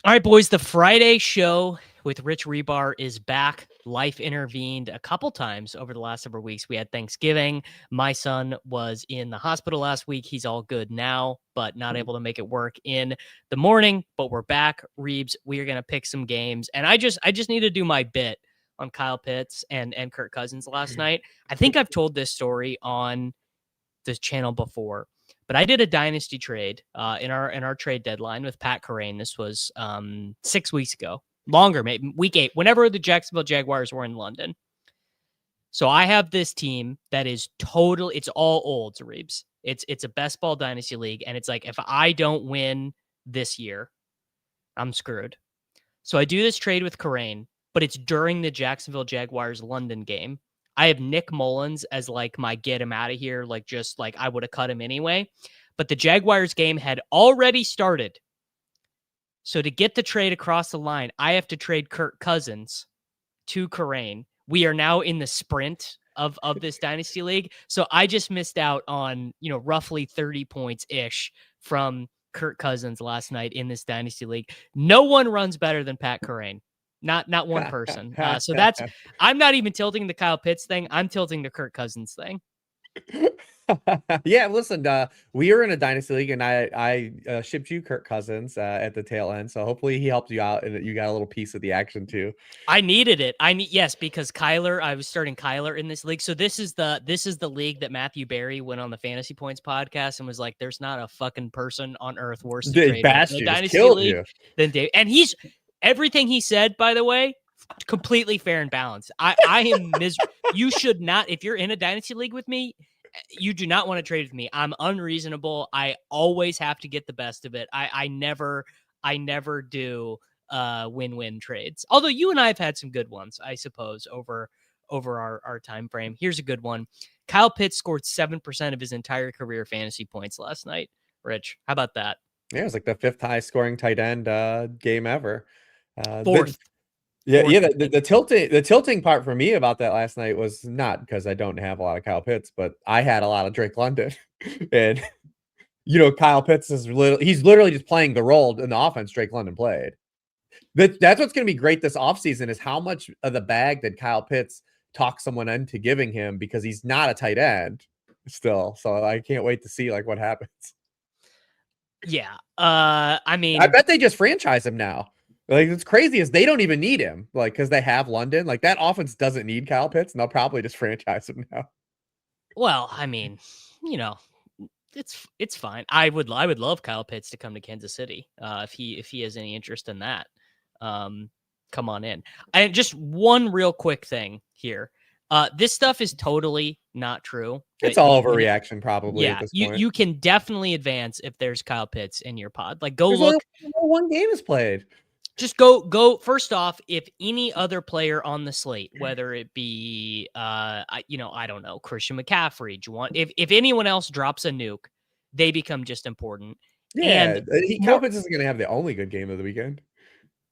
All right, boys, the Friday show with Rich Rebar is back. Life intervened a couple times over the last several weeks. We had Thanksgiving. My son was in the hospital last week. He's all good now, but not able to make it work in the morning. But we're back, Reebs. We are going to pick some games. And I just need to do my bit on Kyle Pitts and Kirk Cousins last night. I think I've told this story on this channel before, but I did a dynasty trade in our trade deadline with Pat Carrain. This was 6 weeks ago, longer, maybe week 8, whenever the Jacksonville Jaguars were in London. So I have this team that is total. It's all old, Reeves. It's a best ball dynasty league, and it's like if I don't win this year, I'm screwed. So I do this trade with Carrain, but it's during the Jacksonville Jaguars London game. I have Nick Mullins as like my get him out of here, like just like I would have cut him anyway. But the Jaguars game had already started. So to get the trade across the line, I have to trade Kirk Cousins to Carrain. We are now in the sprint of this dynasty league. So I just missed out on, roughly 30 points ish from Kirk Cousins last night in this dynasty league. No one runs better than Pat Carrain. Not one person. So I'm not even tilting the Kyle Pitts thing. I'm tilting the Kirk Cousins thing. Yeah, listen, we were in a dynasty league, and I shipped you Kirk Cousins at the tail end. So hopefully he helped you out, and you got a little piece of the action too. I needed it. Yes, because I was starting Kyler in this league. So this is the league that Matthew Berry went on the Fantasy Points podcast and was like, "There's not a fucking person on earth worse to trade in a dynasty league than Dave." And everything he said, by the way, completely fair and balanced. I am miserable. You should not, if you're in a dynasty league with me, you do not want to trade with me. I'm unreasonable. I always have to get the best of it. I never do win-win trades. Although you and I have had some good ones, I suppose, over our time frame. Here's a good one. Kyle Pitts scored 7% of his entire career fantasy points last night. Rich, how about that? Yeah, it was like the 5th highest scoring tight end game ever. Fourth. The tilting part for me about that last night was not because I don't have a lot of Kyle Pitts, but I had a lot of Drake London. And Kyle Pitts he's literally just playing the role in the offense Drake London played. That's what's going to be great this offseason is how much of the bag did Kyle Pitts talk someone into giving him, because he's not a tight end still. So I can't wait to see like what happens. Yeah. I mean, I bet they just franchise him now. Like, it's crazy is they don't even need him, like, because they have London. Like, that offense doesn't need Kyle Pitts, and they'll probably just franchise him now. Well, I mean, it's fine. I would love Kyle Pitts to come to Kansas City if he has any interest in that. Come on in. And just one real quick thing here. This stuff is totally not true. It's all overreaction, probably. Yeah, at this point. You can definitely advance if there's Kyle Pitts in your pod. Like, go There's look. Only one game is played. Just go. First off, if any other player on the slate, whether it be, I don't know, Christian McCaffrey, if anyone else drops a nuke, they become just important. Yeah, Kyle Pitts isn't going to have the only good game of the weekend.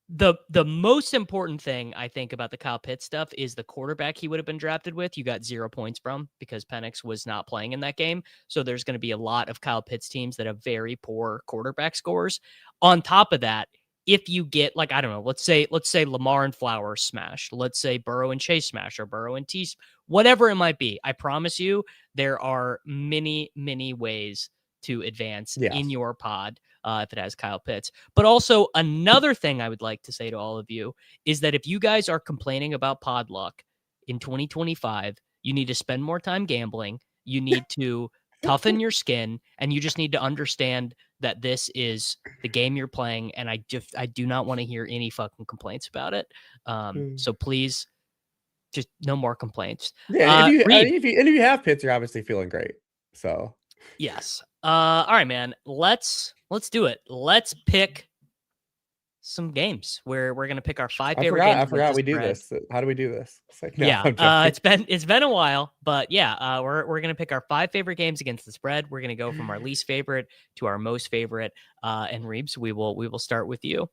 The most important thing I think about the Kyle Pitts stuff is the quarterback he would have been drafted with. You got 0 points from because Penix was not playing in that game. So there's going to be a lot of Kyle Pitts teams that have very poor quarterback scores. On top of that, if you get, like, I don't know, let's say Lamar and Flowers smashed, let's say Burrow and Chase smash, or Burrow and T, whatever it might be. I promise you there are many, many ways to advance in your pod if it has Kyle Pitts. But also another thing I would like to say to all of you is that if you guys are complaining about pod luck in 2025, you need to spend more time gambling. You need to toughen your skin, and you just need to understand that this is the game you're playing, and I do not want to hear any fucking complaints about it. So please, just no more complaints. Yeah, if you have Pitts, you're obviously feeling great. So yes. All right, man. Let's do it. Let's pick some games where we're gonna pick our 5 favorite games. I forgot we do this. How do we do this? It's like, no, it's been a while, but yeah, we're gonna pick our 5 favorite games against the spread. We're gonna go from our least favorite to our most favorite. And Reebs, we will start with you.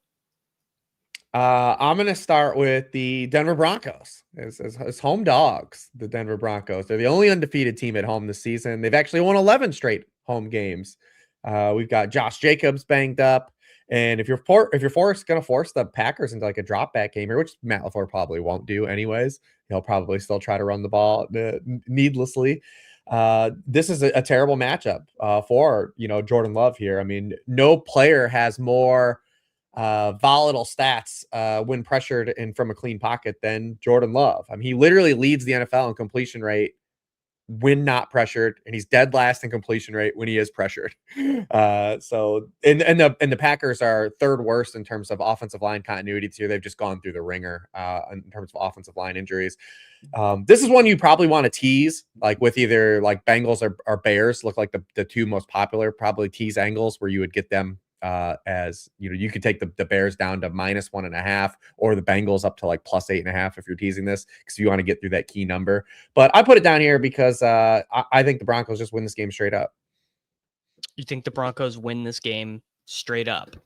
I'm gonna start with the Denver Broncos. It's home dogs. The Denver Broncos. They're the only undefeated team at home this season. They've actually won 11 straight home games. We've got Josh Jacobs banged up, And if you're going to force the Packers into like a drop back game here, which Matt LaFleur probably won't do anyways, he'll probably still try to run the ball needlessly. This is a terrible matchup for Jordan Love here. I mean, no player has more volatile stats when pressured and from a clean pocket than Jordan Love. I mean, he literally leads the NFL in completion rate when not pressured, and he's dead last in completion rate when he is pressured. So the Packers are third worst in terms of offensive line continuity this year. They've just gone through the ringer in terms of offensive line injuries. This is one you probably want to tease, like with either like Bengals or Bears. Look like the two most popular probably tease angles where you would get them as you could take the Bears down to -1.5 or the Bengals up to like +8.5 if you're teasing this, because you want to get through that key number. But I put it down here because I think the Broncos just win this game straight up. You think the Broncos win this game straight up?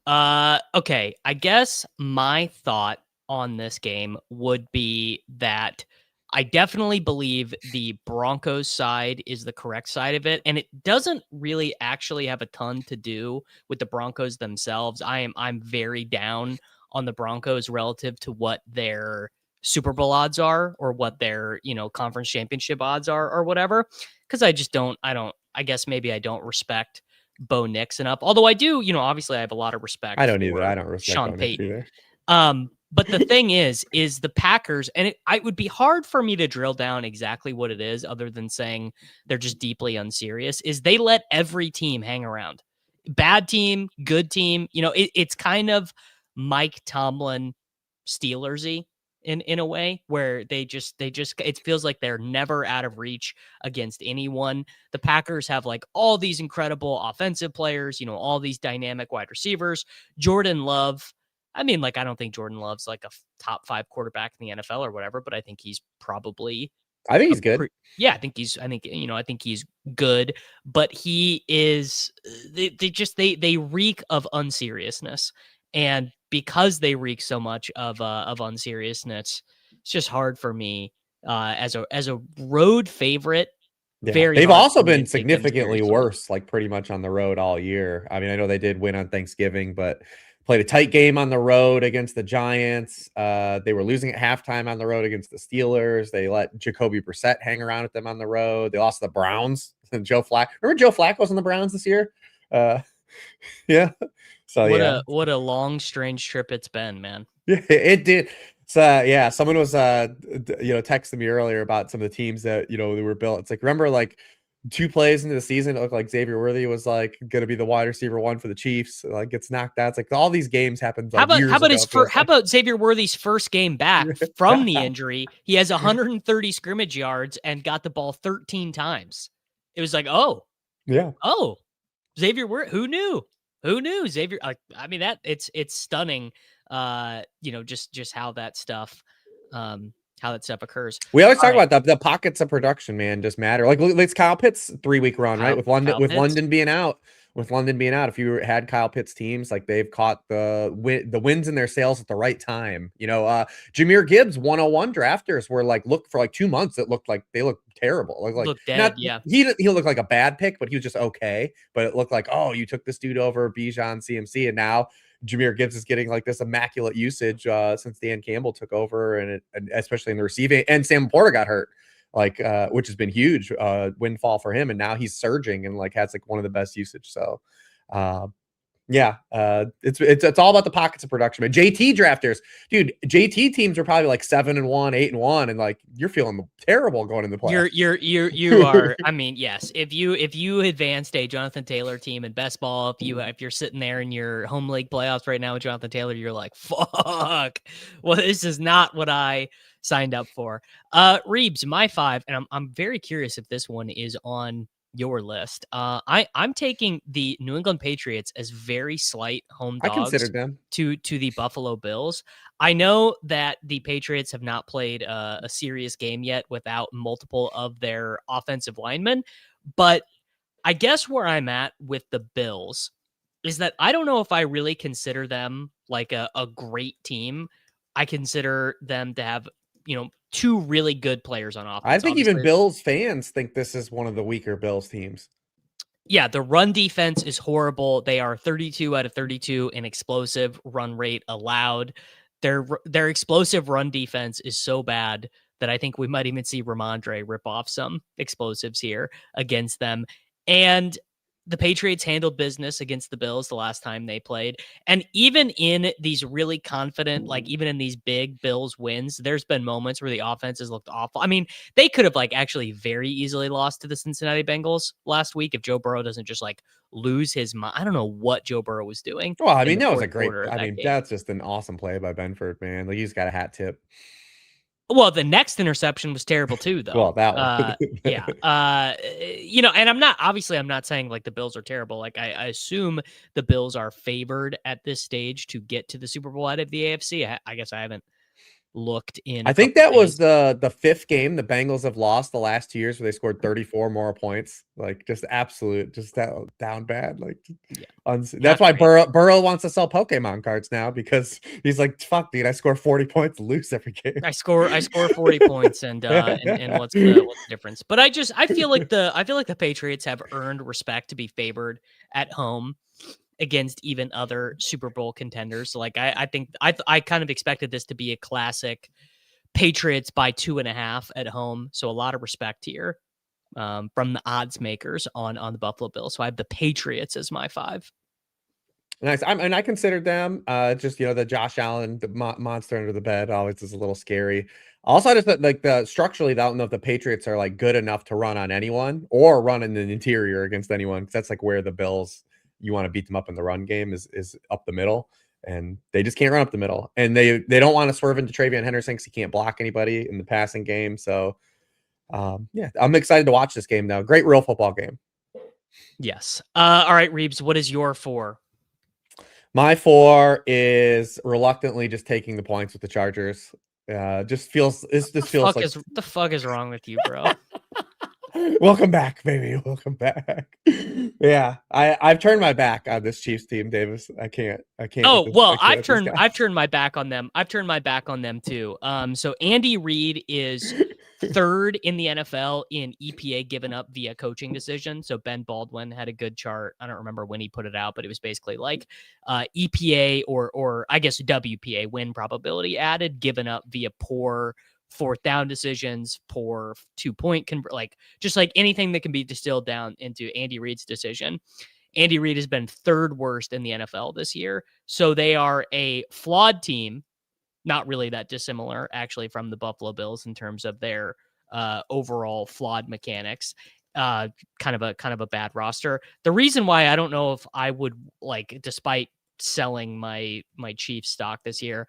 Okay. I guess my thought on this game would be that I definitely believe the Broncos side is the correct side of it, and it doesn't really actually have a ton to do with the Broncos themselves. I'm very down on the Broncos relative to what their Super Bowl odds are, or what their conference championship odds are, or whatever, because I guess maybe I don't respect Bo Nix enough. Although I do, obviously I have a lot of respect. I don't either. I don't respect Sean Bo Nix Payton. either. But the thing is the Packers, and it would be hard for me to drill down exactly what it is, other than saying they're just deeply unserious, is they let every team hang around. Bad team, good team. It's kind of Mike Tomlin Steelersy in a way, where they just it feels like they're never out of reach against anyone. The Packers have like all these incredible offensive players, all these dynamic wide receivers. Jordan Love, I mean, like, I don't think Jordan Love's like a top 5 quarterback in the NFL or whatever, but I think he's probably I think he's good. I think he's good, but he is, they reek of unseriousness. And because they reek so much of unseriousness, it's just hard for me as a road favorite. Yeah, Very they've hard also for me been to take them significantly seriously. worse, like pretty much on the road all year. I mean, I know they did win on Thanksgiving, but played a tight game on the road against the Giants. They were losing at halftime on the road against the Steelers. They let Jacoby Brissett hang around with them on the road. They lost to the Browns. And Joe Flacco. Remember Joe Flacco was on the Browns this year? Yeah. So yeah. What a long, strange trip it's been, man. Yeah, it did. So yeah, someone was texting me earlier about some of the teams that they were built. It's like, remember, like 2 plays into the season, it looked like Xavier Worthy was like going to be the wide receiver 1 for the Chiefs. Like, gets knocked out. It's like all these games happened like years ago. How about Xavier Worthy's first game back from the injury? He has 130 scrimmage yards and got the ball 13 times. It was like, oh, Xavier Worthy, who knew? Who knew Xavier? I mean, that it's stunning. Just how that stuff occurs. We always talk about the pockets of production, man, just matter. Like, look, it's Kyle Pitts' 3-week run, right? With London being out. If you had Kyle Pitts teams, like, they've caught the wins in their sails at the right time. Jahmyr Gibbs 101 drafters were like, look, for like 2 months, it looked like they looked terrible. Like looked dead, not, yeah. He looked like a bad pick, but he was just okay. But it looked like, oh, you took this dude over Bijan CMC, and now Jahmyr Gibbs is getting like this immaculate usage since Dan Campbell took over, and especially in the receiving. And Sam Porter got hurt, like which has been huge windfall for him, and now he's surging and like has like one of the best usage. So it's all about the pockets of production. But JT drafters, dude, JT teams are probably like 7-1, 8-1, and like you're feeling terrible going in the playoffs. You are. I mean, yes. If you advanced a Jonathan Taylor team in best ball, if you're sitting there in your home league playoffs right now with Jonathan Taylor, you're like, fuck. Well, this is not what I signed up for. Reebs, my 5, and I'm very curious if this one is on your list. I'm taking the New England Patriots as very slight home dogs. I considered them to the Buffalo Bills. I know that the Patriots have not played a serious game yet without multiple of their offensive linemen, but I guess where I'm at with the Bills is that I don't know if I really consider them like a great team. I consider them to have, 2 really good players on offense. I think even Bills fans think this is one of the weaker Bills teams. Yeah, the run defense is horrible. They are 32 out of 32 in explosive run rate allowed. Their explosive run defense is so bad that I think we might even see Ramondre rip off some explosives here against them. And the Patriots handled business against the Bills the last time they played. And even in these really confident, like even in these big Bills wins, there's been moments where the offense has looked awful. I mean, they could have like actually very easily lost to the Cincinnati Bengals last week if Joe Burrow doesn't just like lose his mind. I don't know what Joe Burrow was doing Well, I in mean, the that was fourth a great. quarter of I that mean, game. that's just an awesome play by Benford, man. Like he's got a hat tip. Well, the next interception was terrible too, Well, though. that one. Yeah. And I'm not saying like the Bills are terrible. Like I assume the Bills are favored at this stage to get to the Super Bowl out of the AFC. I guess I haven't looked in I a think couple that was days. the fifth game the Bengals have lost the last 2 years where they scored 34 more points. Like just absolute, just down bad. Like Yeah, that's not why great. Burrow wants to sell Pokemon cards now because he's like, fuck, dude, I score 40 points, lose every game. I score 40 points and what's the difference? But I feel like the Patriots have earned respect to be favored at home against even other Super Bowl contenders. So like I think I kind of expected this to be a classic Patriots by 2.5 at home. So a lot of respect here from the odds makers on the Buffalo Bills. So I have the Patriots as my 5. Nice. And I considered them just the Josh Allen, the monster under the bed, always is a little scary. Also, I just like the structurally, I don't know if the Patriots are like good enough to run on anyone or run in the interior against anyone. Because that's like where the Bills, you want to beat them up in the run game is up the middle, and they just can't run up the middle. And they don't want to swerve into Travion Henderson because he can't block anybody in the passing game. So yeah, I'm excited to watch this game now. Great real football game. Yes. All right, Reeves, what is your 4? My 4 is reluctantly just taking the points with the Chargers. Just feels like The fuck is wrong with you, bro? welcome back, baby. Welcome back. Yeah, I've turned my back on this Chiefs team, Davis. I can't Oh, with well, I can't with these guys. I've turned my back on them. I've turned my back on them too. So Andy Reid is third in the NFL in EPA given up via coaching decision. So Ben Baldwin had a good chart. I don't remember when he put it out, but it was basically like EPA or I guess WPA, win probability added, given up via poor fourth down decisions, poor 2-point just like anything that can be distilled down into Andy Reid's decision. Andy Reid has been third worst in the NFL this year. So they are a flawed team, not really that dissimilar actually from the Buffalo Bills in terms of their overall flawed mechanics. Kind of a bad roster. The reason why I don't know if I would like, despite selling my Chiefs stock this year,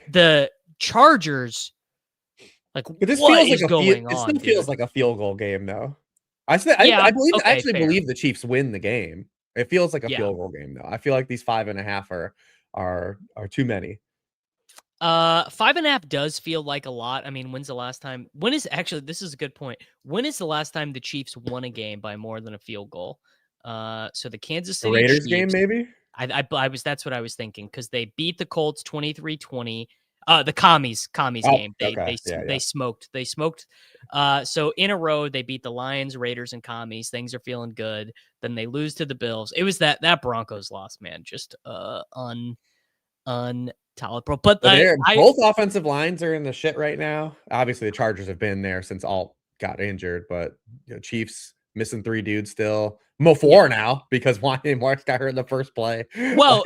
the Chargers, like, But this what feels like is going it on, still feels dude? like a field goal game, though. Yeah. I believe I Okay. actually Fair. believe the Chiefs win the game. It feels like a Yeah. field goal game, though. I feel like these 5.5 are too many. 5.5 does feel like a lot. I mean, when's the last time? This is a good point. When is the last time the Chiefs won a game by more than a field goal? So the Kansas The City Raiders game, Chiefs, maybe? that's what I was thinking because they beat the Colts 23-20. The commies Oh, game. okay. Yeah, yeah. They smoked. So in a row they beat the Lions, Raiders, and commies. Things are feeling good. Then they lose to the Bills. It was that Broncos loss, man. Just untolerable. But But they're I both offensive lines are in the shit right now. Obviously, the Chargers have been there since Alt got injured, but Chiefs missing 3 dudes still. Mo yeah. 4 now because Wanya Marks got hurt in the first play. Well,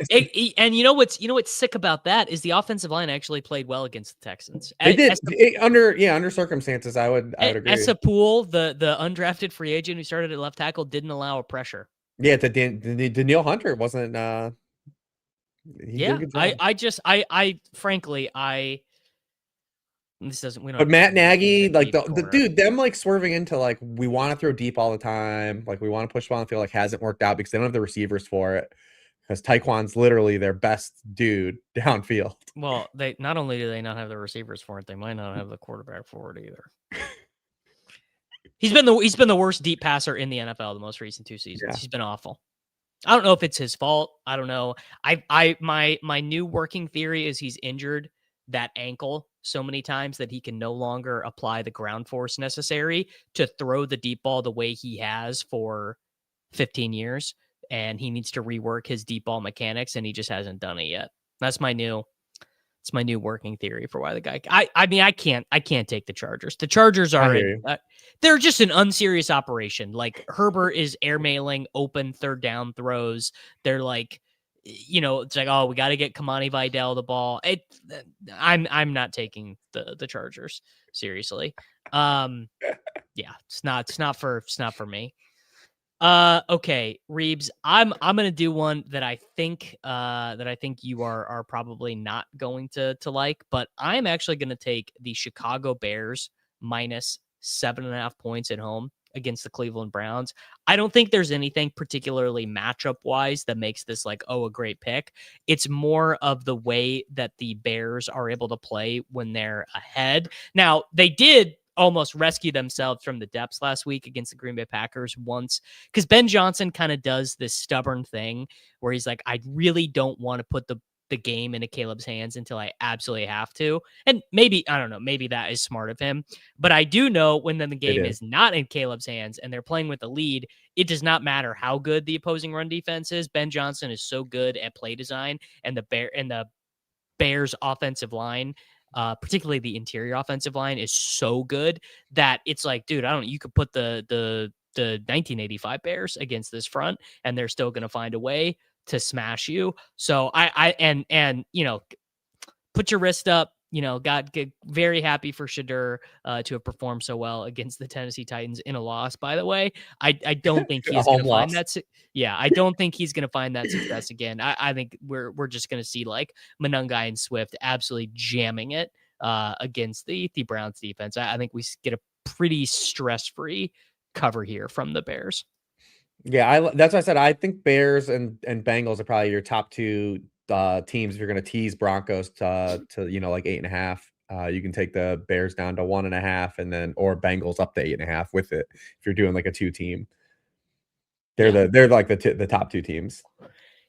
and you know what's sick about that is the offensive line actually played well against the Texans. They did under circumstances. I would agree. Essa Poole, the undrafted free agent who started at left tackle, didn't allow a pressure. Yeah, to Danielle Hunter wasn't. He did a Yeah, good job. I frankly this doesn't we don't. But Matt Nagy, like the corner. dude, them like swerving into like we want to throw deep all the time, like we want to push ball and feel like hasn't worked out because they don't have the receivers for it. Because Tyquan's literally their best dude downfield. Well, they not only do they not have the receivers for it, they might not have the quarterback for it either. He's been the worst deep passer in the NFL the most recent 2 seasons. Yeah. He's been awful. I don't know if it's his fault. I don't know. My new working theory is he's injured that ankle so many times that he can no longer apply the ground force necessary to throw the deep ball the way he has for 15 years, and he needs to rework his deep ball mechanics, and he just hasn't done it yet. That's my new working theory for why the guy. I mean, I can't take the Chargers. The Chargers are they're just an unserious operation. Like Herbert is airmailing open third down throws. They're like, it's like, oh, we got to get Kamani Vidal the ball. I'm not taking the Chargers seriously. Yeah, it's not for me. Okay, Reeves, I'm gonna do one that I think you are probably not going to like, but I'm actually gonna take the Chicago Bears minus 7.5 points at home against the Cleveland Browns. I don't think there's anything particularly matchup wise that makes this like, oh, a great pick. It's more of the way that the Bears are able to play when they're ahead. Now, they did almost rescue themselves from the depths last week against the Green Bay Packers once, because Ben Johnson kind of does this stubborn thing where he's like, I really don't want to put the game into Caleb's hands until I absolutely have to. And maybe, I don't know, maybe that is smart of him. But I do know when then the game is not in Caleb's hands and they're playing with the lead, it does not matter how good the opposing run defense is. Ben Johnson is so good at play design, and the Bears offensive line, particularly the interior offensive line, is so good that it's like, dude, you could put the 1985 Bears against this front and they're still going to find a way to smash you. So put your wrist up, get very happy for Shadur to have performed so well against the Tennessee Titans in a loss, by the way. I don't think he's going to find that. Yeah, I don't think he's going to find that success again. I think we're just going to see like Monangai and Swift absolutely jamming it against the Browns defense. I think we get a pretty stress-free cover here from the Bears. Yeah, that's what I said. I think Bears and Bengals are probably your top two teams if you're going to tease Broncos to like 8.5. You can take the Bears down to 1.5, and then or Bengals up to 8.5 with it if you're doing like a 2-team. They're like the top two teams.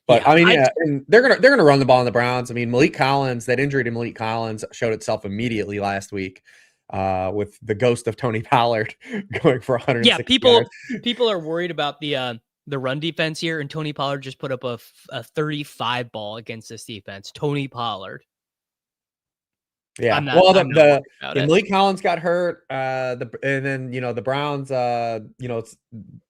But yeah, I mean, and they're gonna run the ball on the Browns. I mean, Malik Collins, that injury to Malik Collins showed itself immediately last week. With the ghost of Tony Pollard going for 160 yards. People are worried about the run defense here, and Tony Pollard just put up a 35 ball against this defense. Tony Pollard. Yeah. Malik Collins got hurt. And then the Browns. It's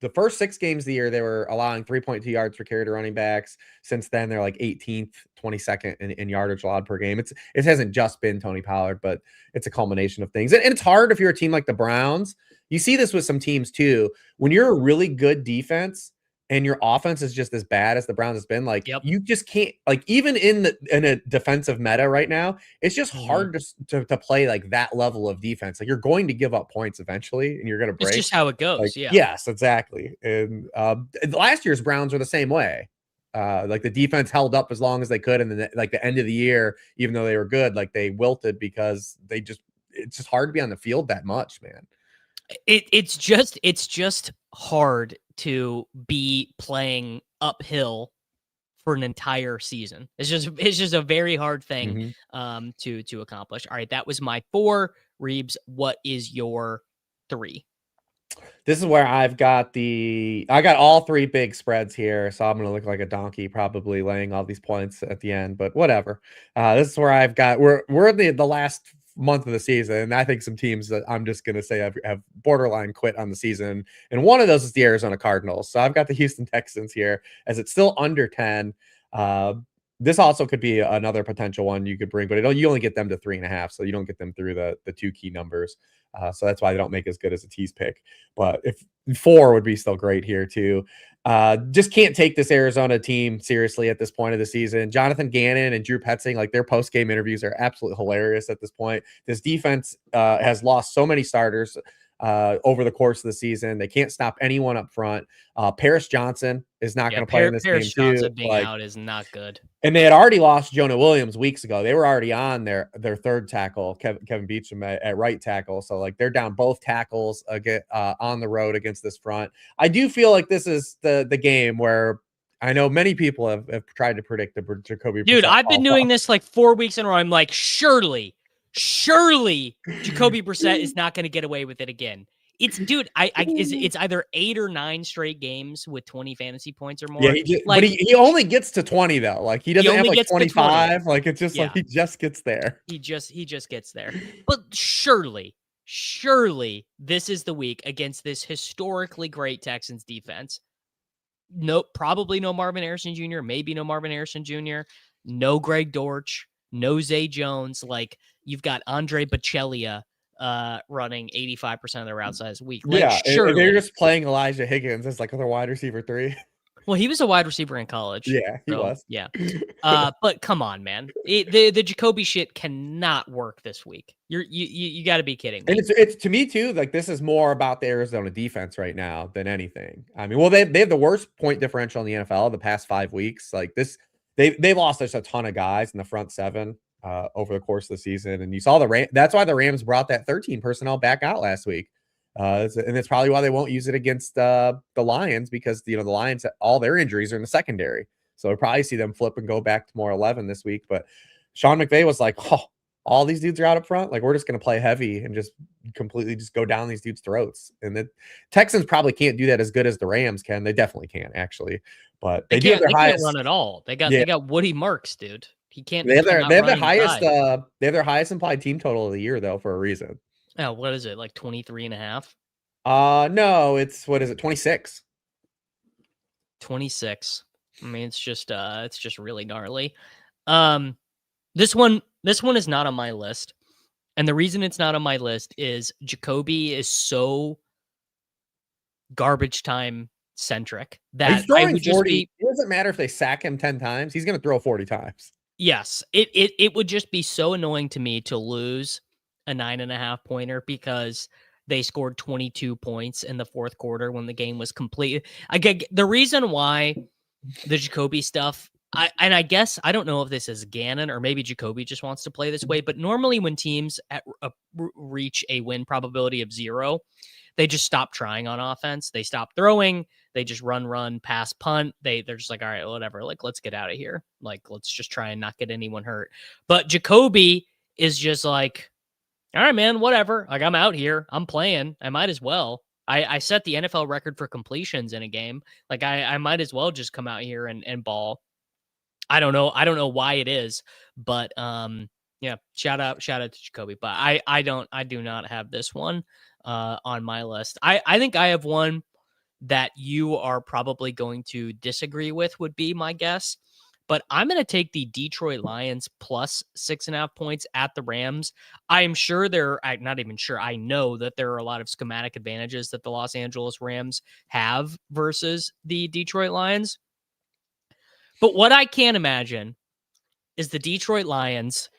the first 6 games of the year they were allowing 3.2 yards per carry to running backs. Since then, they're like 18th, 22nd in yardage allowed per game. It hasn't just been Tony Pollard, but it's a culmination of things. And it's hard if you're a team like the Browns. You see this with some teams too. When you're a really good defense and your offense is just as bad as the Browns has been, like you just can't, like, even in a defensive meta right now, it's just hard to play like that level of defense. Like, you're going to give up points eventually and you're going to break. It's just how it goes. Like, yes, exactly. And last year's Browns were the same way. Like, the defense held up as long as they could. And then like the end of the year, even though they were good, like they wilted because it's just hard to be on the field that much, man. It's just hard to be playing uphill for an entire season. It's just a very hard thing to accomplish. All right, that was my 4. Reeves, what is your 3? This is where I got all 3 big spreads here, so I'm gonna look like a donkey probably laying all these points at the end, but whatever. This is where we're in the last month of the season, and I think some teams that I'm just gonna say have borderline quit on the season, and one of those is the Arizona Cardinals. So I've got the Houston Texans here as it's still under 10. This also could be another potential one you could bring, but you only get them to 3.5, so you don't get them through the 2 key numbers. So that's why they don't make as good as a tease pick. But if 4 would be still great here too. Just can't take this Arizona team seriously at this point of the season. Jonathan Gannon and Drew Petzing, like, their post-game interviews are absolutely hilarious at this point. This defense has lost so many starters over the course of the season. They can't stop anyone up front. Paris Johnson is not going to play in this Paris game Johnson too. Being out is not good. And they had already lost Jonah Williams weeks ago. They were already on their third tackle, Kevin Beacham at right tackle. So, like, they're down both tackles on the road against this front. I do feel like this is the game where I know many people have tried to predict the Jacoby Brissett. Dude, I've been doing this like 4 weeks in a row. I'm like, surely Jacoby Brissett is not going to get away with it again. It's dude, it's either 8 or 9 straight games with 20 fantasy points or Yeah, more. but Like he only gets to 20 though. Like he he doesn't have only like gets to 20. 25. Like it's just like Yeah. he just gets there. He just gets there. But surely this is the week against this historically great Texans defense. No, probably no Marvin Harrison Jr., maybe no Marvin Harrison Jr., no Greg Dortch, no Zay Jones. Like you've got Andre Bocellia running 85% of their route size week. Like Yeah, and they're surely. just playing Elijah Higgins as like the wide receiver 3. Well, he was a wide receiver in college. Yeah, he So, was. yeah. But come on, man. The Jacoby shit cannot work this week. You got to be kidding me. And it's to me too, like this is more about the Arizona defense right now than anything. I mean, well, they have the worst point differential in the NFL the past 5 weeks. Like this, they lost just a ton of guys in the front 7 over the course of the season. And you saw that's why the Rams brought that 13 personnel back out last week. And it's probably why they won't use it against the Lions, because the Lions, all their injuries are in the secondary. So we'll probably see them flip and go back to more 11 this week. But Sean McVay was like, oh, all these dudes are out up front. Like we're just going to play heavy and just completely just go down these dudes' throats. And the Texans probably can't do that as good as the Rams can. They definitely can't actually, but they do have their highest run at all. They got Woody Marks, dude. He can't. They have their highest. They have their highest implied team total of the year though, for a reason. Oh, what is it, like 23.5? No, what is it? 26. 26. I mean, it's just really gnarly. This one is not on my list. And the reason it's not on my list is Jacoby is so garbage time centric that I would just 40. It doesn't matter if they sack him 10 times. He's going to throw 40 times. Yes. It would just be so annoying to me to lose a 9.5 pointer because they scored 22 points in the fourth quarter when the game was complete. The reason why the Jacoby stuff, I guess I don't know if this is Gannon or maybe Jacoby just wants to play this way, but normally when teams reach a win probability of 0, they just stop trying on offense. They stop throwing. They just run, pass, punt. They're just like, all right, whatever. Like, let's get out of here. Like, let's just try and not get anyone hurt. But Jacoby is just like, all right, man, whatever. Like, I'm out here. I'm playing. I might as well. I set the NFL record for completions in a game. Like, I might as well just come out here and ball. I don't know why it is, but yeah, shout out to Jacoby. But I do not have this one on my list. I think I have one that you are probably going to disagree with, would be my guess. But I'm going to take the Detroit Lions plus 6.5 points at the Rams. I'm not even sure. I know that there are a lot of schematic advantages that the Los Angeles Rams have versus the Detroit Lions. But what I can't imagine is the Detroit Lions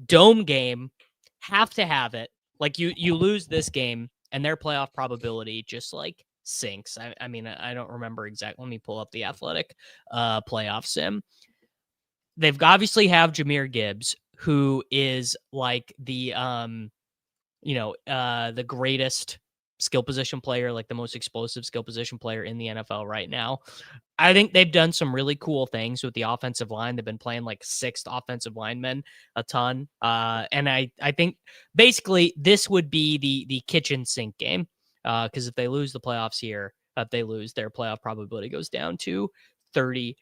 dome game have to have it. Like you lose this game and their playoff probability just like sinks. I mean, I don't remember exactly. Let me pull up the Athletic playoff sim. They've obviously have Jahmyr Gibbs, who is like the greatest skill position player, like the most explosive skill position player in the NFL right now. I think they've done some really cool things with the offensive line. They've been playing like 6th offensive linemen a ton. And I think basically this would be the kitchen sink game. Because if they lose the playoffs here, if they lose, their playoff probability goes down to 30%.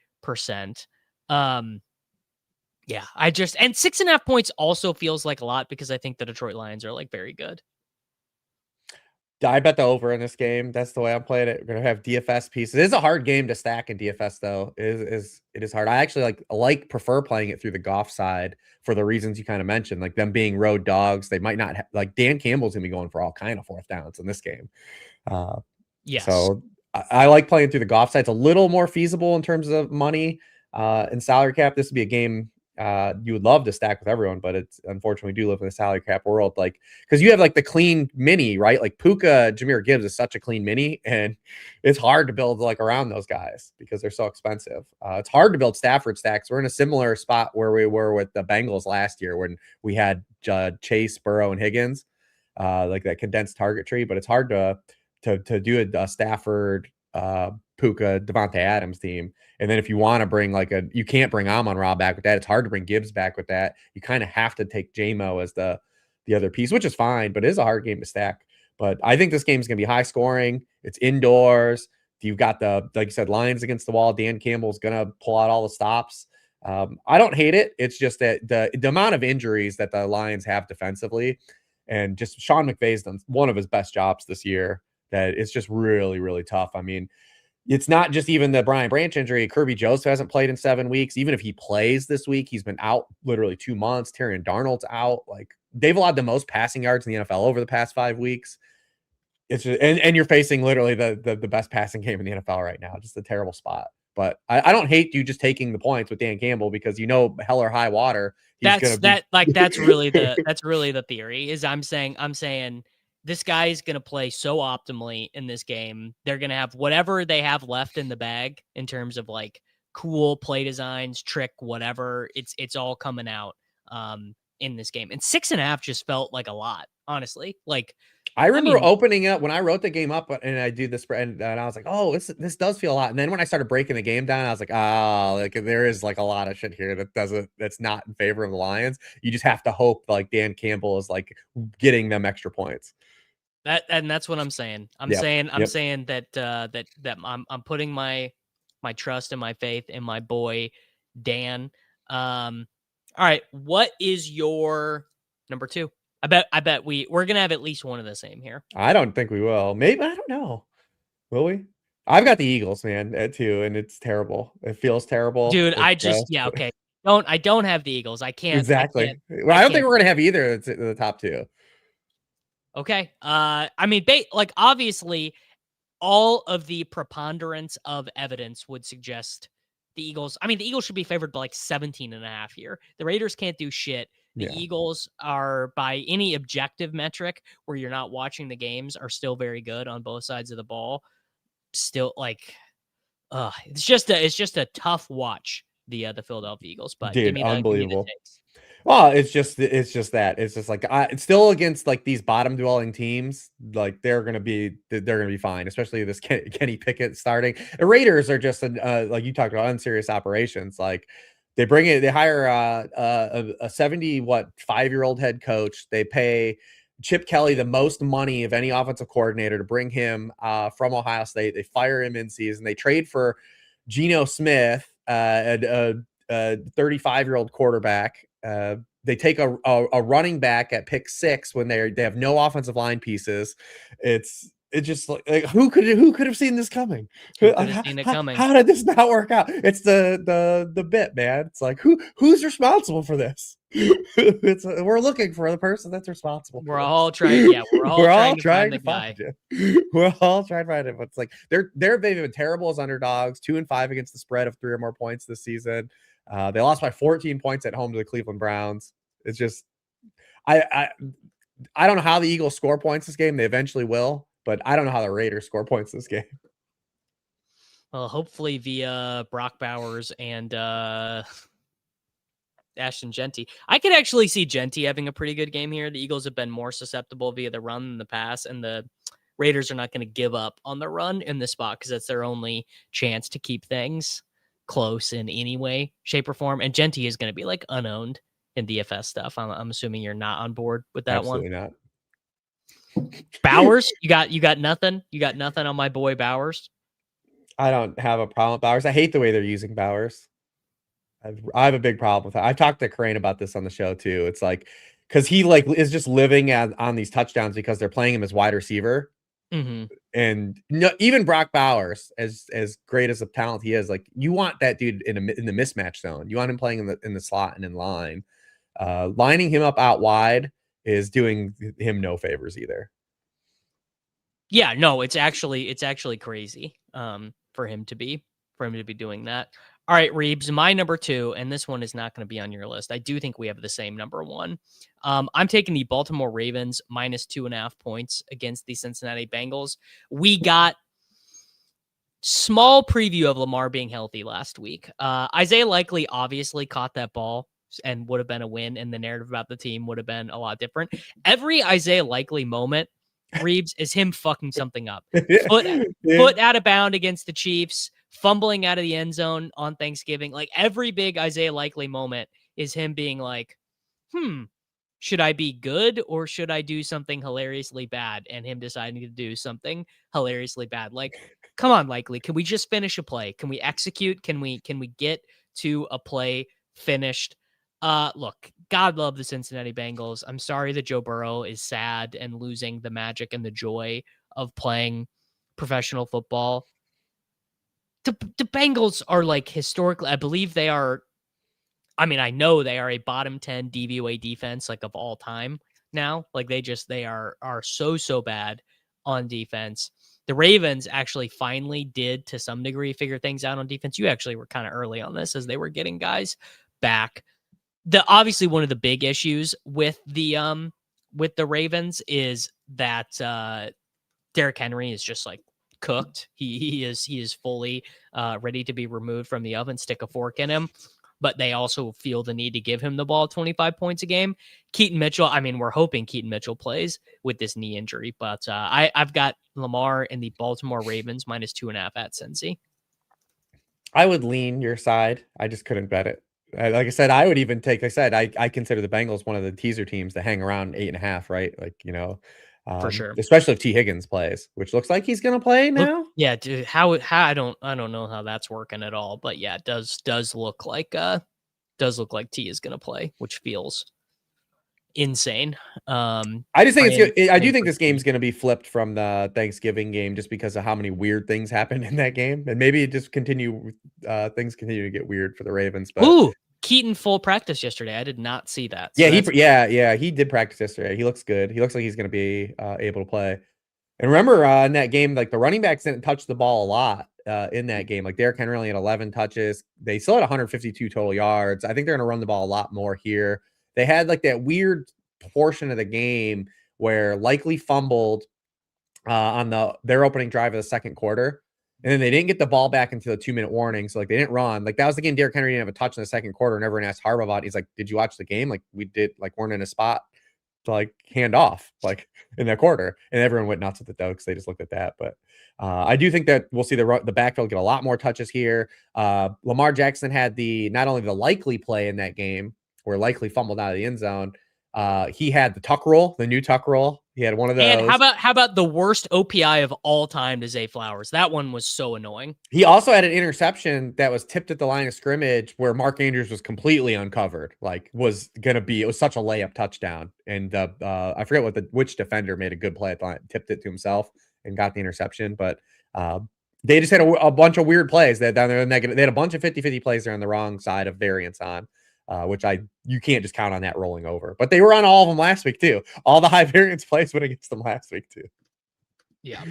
Yeah, and 6.5 points also feels like a lot because I think the Detroit Lions are like very good. I bet the over in this game. That's the way I'm playing it. We're gonna have DFS pieces. It is a hard game to stack in DFS, though. It is hard. I actually prefer playing it through the Goff side for the reasons you kind of mentioned, like them being road dogs. They might not like Dan Campbell's gonna be going for all kind of 4th downs in this game. Yes. So I like playing through the Goff side. It's a little more feasible in terms of money and salary cap. This would be a game you would love to stack with everyone, but it's unfortunately we do live in a salary cap world. Like, because you have like the clean mini, right? Like Puka, Jahmyr Gibbs is such a clean mini, and it's hard to build like around those guys because they're so expensive. It's hard to build Stafford stacks. We're in a similar spot where we were with the Bengals last year when we had Chase, Burrow, and Higgins, like that condensed target tree. But it's hard to do a Stafford, Puka, Devontae Adams team. And then if you want to bring you can't bring Amon-Ra back with that. It's hard to bring Gibbs back with that. You kind of have to take JMO as the other piece, which is fine, but it is a hard game to stack. But I think this game is going to be high scoring. It's indoors. You've got like you said, Lions against the wall. Dan Campbell's going to pull out all the stops. I don't hate it. It's just that the amount of injuries that the Lions have defensively, and just Sean McVay's done one of his best jobs this year, that it's just really, really tough. I mean, it's not just even the Brian Branch injury. Kirby Joseph hasn't played in 7 weeks. Even if he plays this week, he's been out literally 2 months. Terrion Darnold's out. Like, they've allowed the most passing yards in the NFL over the past 5 weeks. It's just, and you're facing literally the best passing game in the NFL right now. Just a terrible spot. But I don't hate you just taking the points with Dan Campbell, because hell or high water, that's really the theory. Is I'm saying this guy is going to play so optimally in this game. They're going to have whatever they have left in the bag in terms of like cool play designs, trick, whatever. It's all coming out in this game. And 6.5 just felt like a lot, honestly. Like, I remember opening up when I wrote the game up and I do this and I was like, oh, this does feel a lot. And then when I started breaking the game down, I was like, like there is like a lot of shit here that's not in favor of the Lions. You just have to hope like Dan Campbell is like getting them extra points. That's what I'm saying. I'm saying that I'm putting my trust and my faith in my boy Dan. All right, what is your number 2? I bet we're gonna have at least one of the same here. I don't think we will. Maybe, I don't know. Will we? I've got the Eagles, man, too, and it's terrible. It feels terrible, dude. Okay. I don't have the Eagles. I can't. Exactly. I don't think we're gonna have either. It's the top 2. Okay. I mean, like obviously, all of the preponderance of evidence would suggest the Eagles. I mean, the Eagles should be favored by like 17.5 here. The Raiders can't do shit. The Eagles are, by any objective metric where you're not watching the games, are still very good on both sides of the ball. Still, like, it's just a tough watch. The Philadelphia Eagles, but dude, give me unbelievable. Well, it's just that it's just like it's still against like these bottom dwelling teams. Like they're gonna be fine, especially this Kenny Pickett starting. The Raiders are just like you talked about, unserious operations. Like they hire a 5-year-old head coach. They pay Chip Kelly the most money of any offensive coordinator to bring him from Ohio State. They fire him in season. They trade for Geno Smith, a 35-year-old quarterback. They take a running back at pick 6 when they have no offensive line pieces. It's just like who could have seen this coming? How did this not work out? It's the bit, man. It's like who's responsible for this? We're looking for the person that's responsible. We're all trying. Yeah, we're all trying to find the guy. We're all trying to find him. It's like they've been terrible as underdogs. 2-5 against the spread of 3 or more points this season. They lost by 14 points at home to the Cleveland Browns. It's just, I don't know how the Eagles score points this game. They eventually will, but I don't know how the Raiders score points this game. Well, hopefully via Brock Bowers and Ashton Genty. I could actually see Genty having a pretty good game here. The Eagles have been more susceptible via the run than the pass, and the Raiders are not going to give up on the run in this spot because that's their only chance to keep things close in any way, shape, or form. And Genty is going to be like unowned in DFS stuff. I'm assuming you're not on board with that. Absolutely one. Not. Bowers, you got nothing. You got nothing on my boy Bowers. I don't have a problem with Bowers. I hate the way they're using Bowers. I have a big problem with that. I talked to Crane about this on the show too. It's like because he like is just living on these touchdowns because they're playing him as wide receiver. Mm-hmm. And even Brock Bowers, as great as a talent he is, like you want that dude in the mismatch zone. You want him playing in the slot and in line. Lining him up out wide is doing him no favors either. Yeah, no, it's actually crazy for him to be doing that. All right, Reeves, my number 2, and this one is not going to be on your list. I do think we have the same number 1. I'm taking the Baltimore Ravens -2.5 points against the Cincinnati Bengals. We got small preview of Lamar being healthy last week. Isaiah Likely obviously caught that ball and would have been a win, and the narrative about the team would have been a lot different. Every Isaiah Likely moment, Reeves, is him fucking something up. Foot out of bound against the Chiefs, fumbling out of the end zone on Thanksgiving. Like every big Isaiah Likely moment is him being like, should I be good or should I do something hilariously bad? And him deciding to do something hilariously bad. Like, come on, Likely. Can we just finish a play? Can we execute? Can we get to a play finished? Look, God love the Cincinnati Bengals. I'm sorry that Joe Burrow is sad and losing the magic and the joy of playing professional football. The Bengals are like historically, I believe they are. I mean, I know they are a bottom 10 DVOA defense, like of all time now. Like they are so bad on defense. The Ravens actually finally did to some degree figure things out on defense. You actually were kind of early on this as they were getting guys back. Obviously one of the big issues with the Ravens is that Derrick Henry is just like cooked. He is fully ready to be removed from the oven, stick a fork in him. But they also feel the need to give him the ball 25 points a game. Keaton Mitchell, I mean, we're hoping Keaton Mitchell plays with this knee injury, but I've got Lamar and the Baltimore Ravens -2.5 at Cincy. I would lean your side. I just couldn't bet it. Like I said, I would even take. I said I consider the Bengals one of the teaser teams to hang around 8.5. Right, like For sure. especially if T Higgins plays, which looks like he's gonna play now. Yeah, dude, how I don't know how that's working at all, but yeah, it does look like T is gonna play, which feels insane. I just think I do think this game's T. going to be flipped from the Thanksgiving game just because of how many weird things happened in that game, and maybe it just things continue to get weird for the Ravens. But Ooh, Keaton full practice yesterday. I did not see that. So he did practice yesterday. He looks good. He looks like he's going to be able to play. And remember in that game, like the running backs didn't touch the ball a lot in that game. Like Derrick Henry only had 11 touches. They still had 152 total yards. I think they're going to run the ball a lot more here. They had like that weird portion of the game where Likely fumbled on their opening drive of the second quarter. And then they didn't get the ball back until the 2-minute warning. So like they didn't run. Like that was the game Derrick Henry didn't have a touch in the second quarter. And everyone asked Harbaugh about it. He's like, did you watch the game? Like we did, like weren't in a spot to like hand off like in that quarter. And everyone went nuts at the Dogs. They just looked at that. But I do think that we'll see the backfield get a lot more touches here. Lamar Jackson had not only the Likely play in that game where Likely fumbled out of the end zone. He had the tuck roll, the new tuck roll. He had one of those. And how about the worst OPI of all time to Zay Flowers? That one was so annoying. He also had an interception that was tipped at the line of scrimmage where Mark Andrews was completely uncovered. Like it was such a layup touchdown. And I forget which defender made a good play at the line, tipped it to himself and got the interception. But they just had a bunch of weird plays that down there negative. They had a bunch of 50-50 plays there on the wrong side of variance on. Which you can't just count on that rolling over. But they were on all of them last week too. All the high variance plays went against them last week too. Yeah.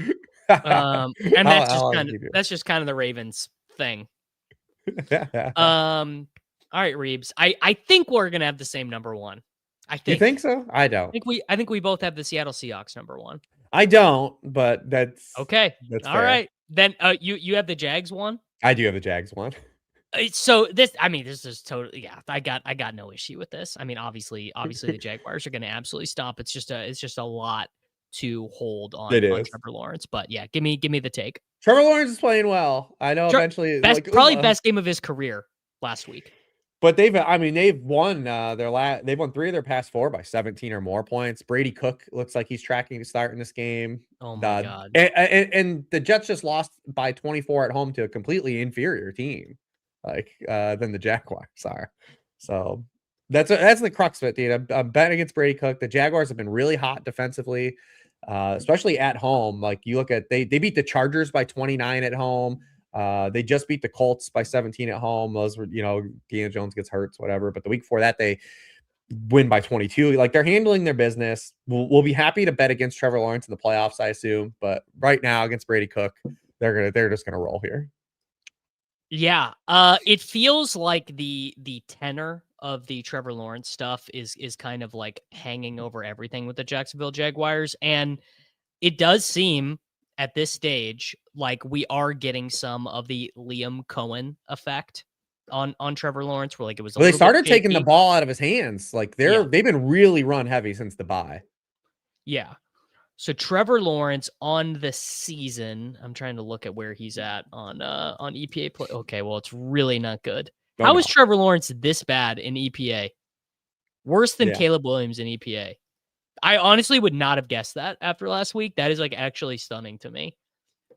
And that's just kind of the Ravens thing. All right, Reebs. I think we're gonna have the same number one. You think so? I don't. I think we both have the Seattle Seahawks number one. I don't, but that's okay. That's all fair. Right. Then you have the Jags one? I do have the Jags one. So this is totally, yeah, I got no issue with this. I mean, obviously the Jaguars are going to absolutely stomp. It's just a lot to hold on Trevor Lawrence, but yeah, give me the take. Trevor Lawrence is playing well. I know eventually probably best game of his career last week. But they've won they've won 3 of their past 4 by 17 or more points. Brady Cook looks like he's tracking to start in this game. Oh my God. And the Jets just lost by 24 at home to a completely inferior team. Than the Jaguars are. So that's the crux of it, dude. I'm betting against Brady Cook. The Jaguars have been really hot defensively, especially at home. Like you look at they beat the Chargers by 29 at home. They just beat the Colts by 17 at home. Those were, Daniel Jones gets hurt, whatever. But the week before that, they win by 22. Like they're handling their business. We'll be happy to bet against Trevor Lawrence in the playoffs, I assume. But right now against Brady Cook, they're just gonna roll here. Yeah, it feels like the tenor of the Trevor Lawrence stuff is kind of like hanging over everything with the Jacksonville Jaguars, and it does seem at this stage like we are getting some of the Liam Cohen effect on Trevor Lawrence, where like it was. They started taking the ball out of his hands. Like they've been really run heavy since the bye. Yeah. So Trevor Lawrence on the season, I'm trying to look at where he's at on EPA play. Okay, well, it's really not good. How is Trevor Lawrence this bad in EPA? Worse than Yeah. Caleb Williams in EPA. I honestly would not have guessed that after last week. That is like actually stunning to me.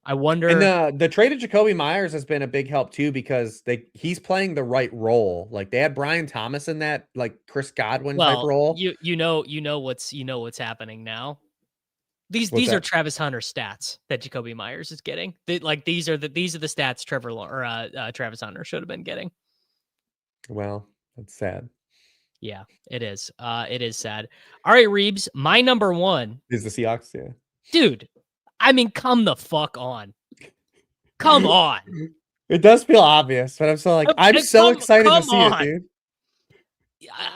I wonder. And the trade of Jacoby Myers has been a big help too because he's playing the right role. Like they had Brian Thomas in that like Chris Godwin type Well, role. you know what's happening now. What's These are that? Travis Hunter stats that Jacoby Myers is getting. These are the stats Travis Hunter should have been getting. Well, that's sad. Yeah, it is. It is sad. All right, Reeves, my number one Is the Seahawks, yeah. Dude, I mean, come the fuck on. Come on. It does feel obvious, but I'm so like I'm so excited to see it, dude.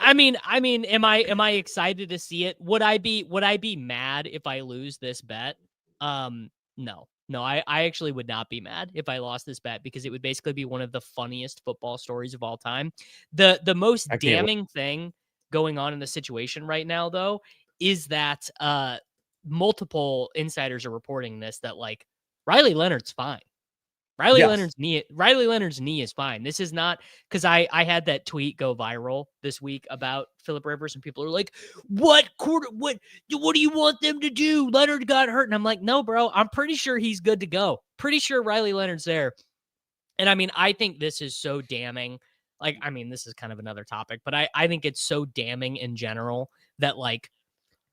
I mean, am I excited to see it? Would I be mad if I lose this bet? No. I actually would not be mad if I lost this bet because it would basically be one of the funniest football stories of all time. The most damning thing going on in the situation right now, though, is that multiple insiders are reporting this, that like Riley Leonard's fine. Riley Leonard's knee is fine. This is not, because I had that tweet go viral this week about Phillip Rivers, and people are like, what do you want them to do? Leonard got hurt. And I'm like, no, bro, I'm pretty sure he's good to go. Pretty sure Riley Leonard's there. And I mean, I think this is so damning. Like, I mean, this is kind of another topic, but I think it's so damning in general that like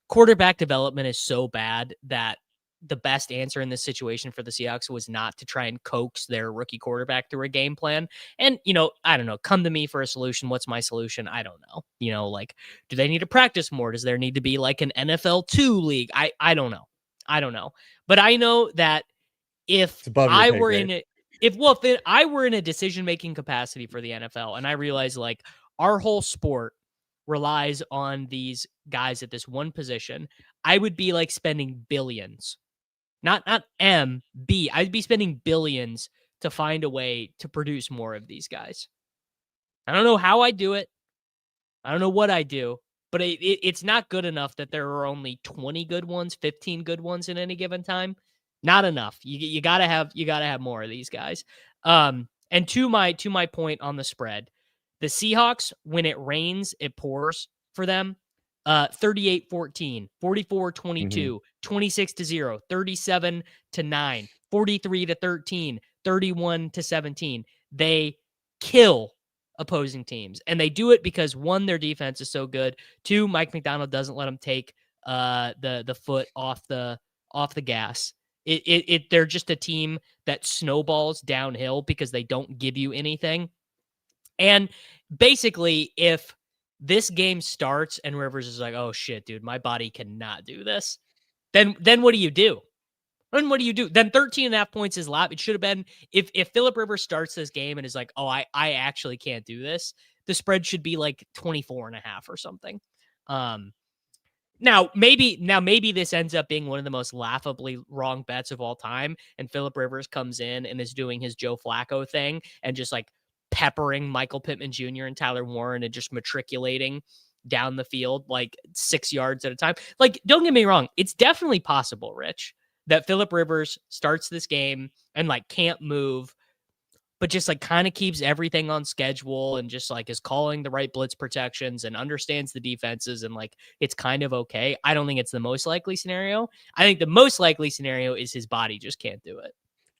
quarterback development is so bad that the best answer in this situation for the Seahawks was not to try and coax their rookie quarterback through a game plan. And, I don't know, come to me for a solution. What's my solution? I don't know. Like, do they need to practice more? Does there need to be like an NFL 2 league? I don't know. But I know that if I were in it, if I were in a decision-making capacity for the NFL and I realized like our whole sport relies on these guys at this one position, I would be like spending billions. Not B. I'd be spending billions to find a way to produce more of these guys. I don't know how I do it. I don't know what I do, but it's not good enough that there are only 20 good ones, 15 good ones in any given time. Not enough. You gotta have more of these guys. And to my point on the spread, the Seahawks, when it rains, it pours for them. 38-14, 44-22, 26-0, 37-9, 43-13, 31-17. They kill opposing teams, and they do it because one, their defense is so good. Two, Mike McDonald doesn't let them take the foot off the gas. They're just a team that snowballs downhill because they don't give you anything. And basically, if this game starts and Rivers is like, oh shit, dude, my body cannot do this, then what do you do? Then 13.5 points is lap. It should have been, if Phillip Rivers starts this game and is like, oh, I actually can't do this, the spread should be like 24.5 or something. Now maybe this ends up being one of the most laughably wrong bets of all time, and Phillip Rivers comes in and is doing his Joe Flacco thing and just like peppering Michael Pittman Jr. and Tyler Warren and just matriculating down the field like 6 yards at a time. Like, don't get me wrong, it's definitely possible, Rich, that Phillip Rivers starts this game and like can't move, but just like kind of keeps everything on schedule and just like is calling the right blitz protections and understands the defenses and like it's kind of okay. I don't think it's the most likely scenario. I think the most likely scenario is his body just can't do it.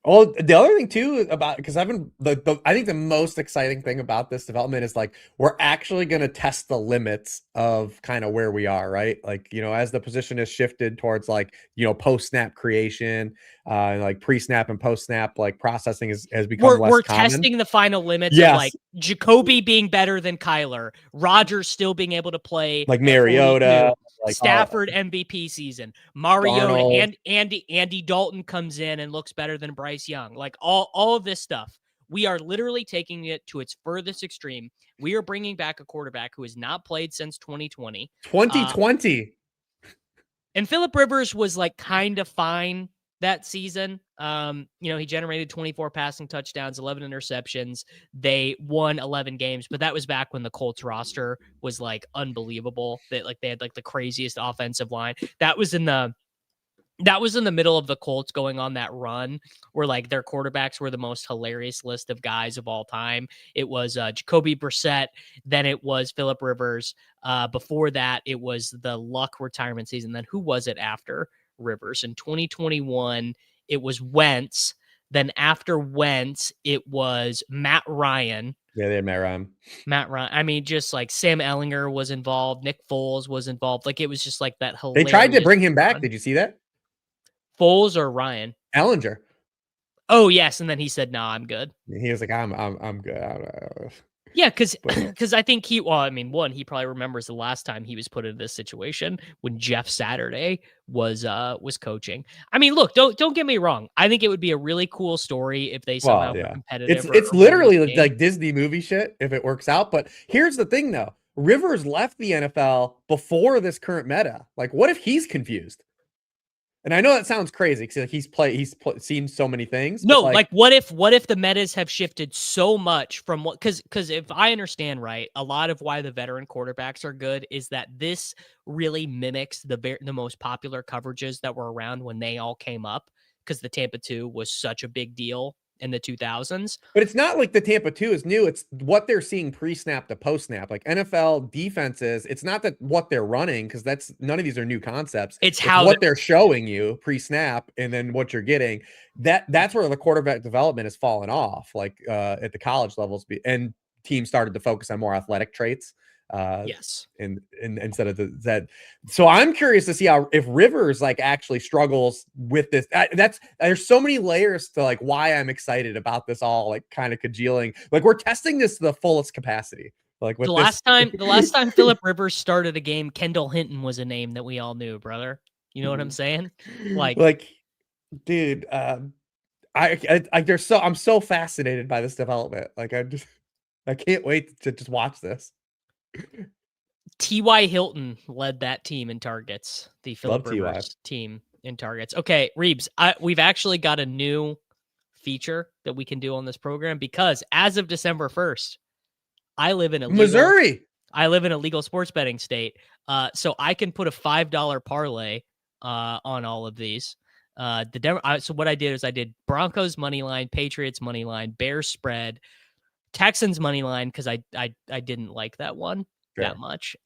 Oh, the other thing too about, because I think the most exciting thing about this development is like we're actually going to test the limits of kind of where we are, right? Like, as the position has shifted towards like, post snap creation, like pre snap and post snap, like processing has become less common. Testing the final limits of like Jacoby being better than Kyler, Rodgers still being able to play like Mariota, like Stafford MVP season, Mariota, and Andy Dalton comes in and looks better than Bryce Young. Like all of this stuff, we are literally taking it to its furthest extreme. We are bringing back a quarterback who has not played since 2020. 2020. And Phillip Rivers was like kind of fine that season. He generated 24 passing touchdowns, 11 interceptions. They won 11 games, but that was back when the Colts roster was like unbelievable. That like they had like the craziest offensive line. That was in the That was in the middle of the Colts going on that run where like their quarterbacks were the most hilarious list of guys of all time. It was Jacoby Brissett, then it was Phillip Rivers. Before that, it was the Luck retirement season. Then who was it after Rivers? In 2021, it was Wentz. Then after Wentz, it was Matt Ryan. Yeah, they had Matt Ryan. Matt Ryan. I mean, just like Sam Ellinger was involved. Nick Foles was involved. Like it was just like that They hilarious. tried to bring him back. run. Did you see that? Foles or Ryan? Ellinger. Oh yes, and then he said, "No, I'm good." He was like, I'm good. Yeah, because But I think I mean, one, he probably remembers the last time he was put in this situation when Jeff Saturday was coaching. I mean, look, don't get me wrong. I think it would be a really cool story if they somehow well, were yeah, competitive. it's or won this literally game. like Disney movie shit if it works out. But here's the thing, though: Rivers left the NFL before this current meta. Like, what if he's confused? And I know that sounds crazy because seen so many things. No, But like what if the metas have shifted so much from what because if I understand right, a lot of why the veteran quarterbacks are good is that this really mimics the most popular coverages that were around when they all came up because the Tampa 2 was such a big deal in the 2000s. But it's not like the Tampa 2 is new. It's what they're seeing pre-snap to post-snap. Like NFL defenses, it's not that what they're running, because that's none of these are new concepts. It's It's how what they're showing you pre-snap and then what you're getting. That's where the quarterback development has fallen off, like at the college levels. And teams started to focus on more athletic traits. yes. And instead of that. So I'm curious to see how if Rivers like actually struggles with this. There's so many layers to like why I'm excited about this all like kind of congealing. Like we're testing this to the fullest capacity. Like with The last time Phillip Rivers started a game, Kendall Hinton was a name that we all knew, brother. You know what I'm saying? Like dude, I'm so fascinated by this development. Like I can't wait to just watch this. T.Y. Hilton led that team in targets, the Love Phillip TY. Rivers team in targets. Okay, Reeves, we've actually got a new feature that we can do on this program because as of December 1st, I live in a Missouri. legal sports betting state. So I can put a $5 parlay on all of these. So what I did is I did Broncos money line, Patriots money line, Bears spread, Texans money line because I didn't like that one that much.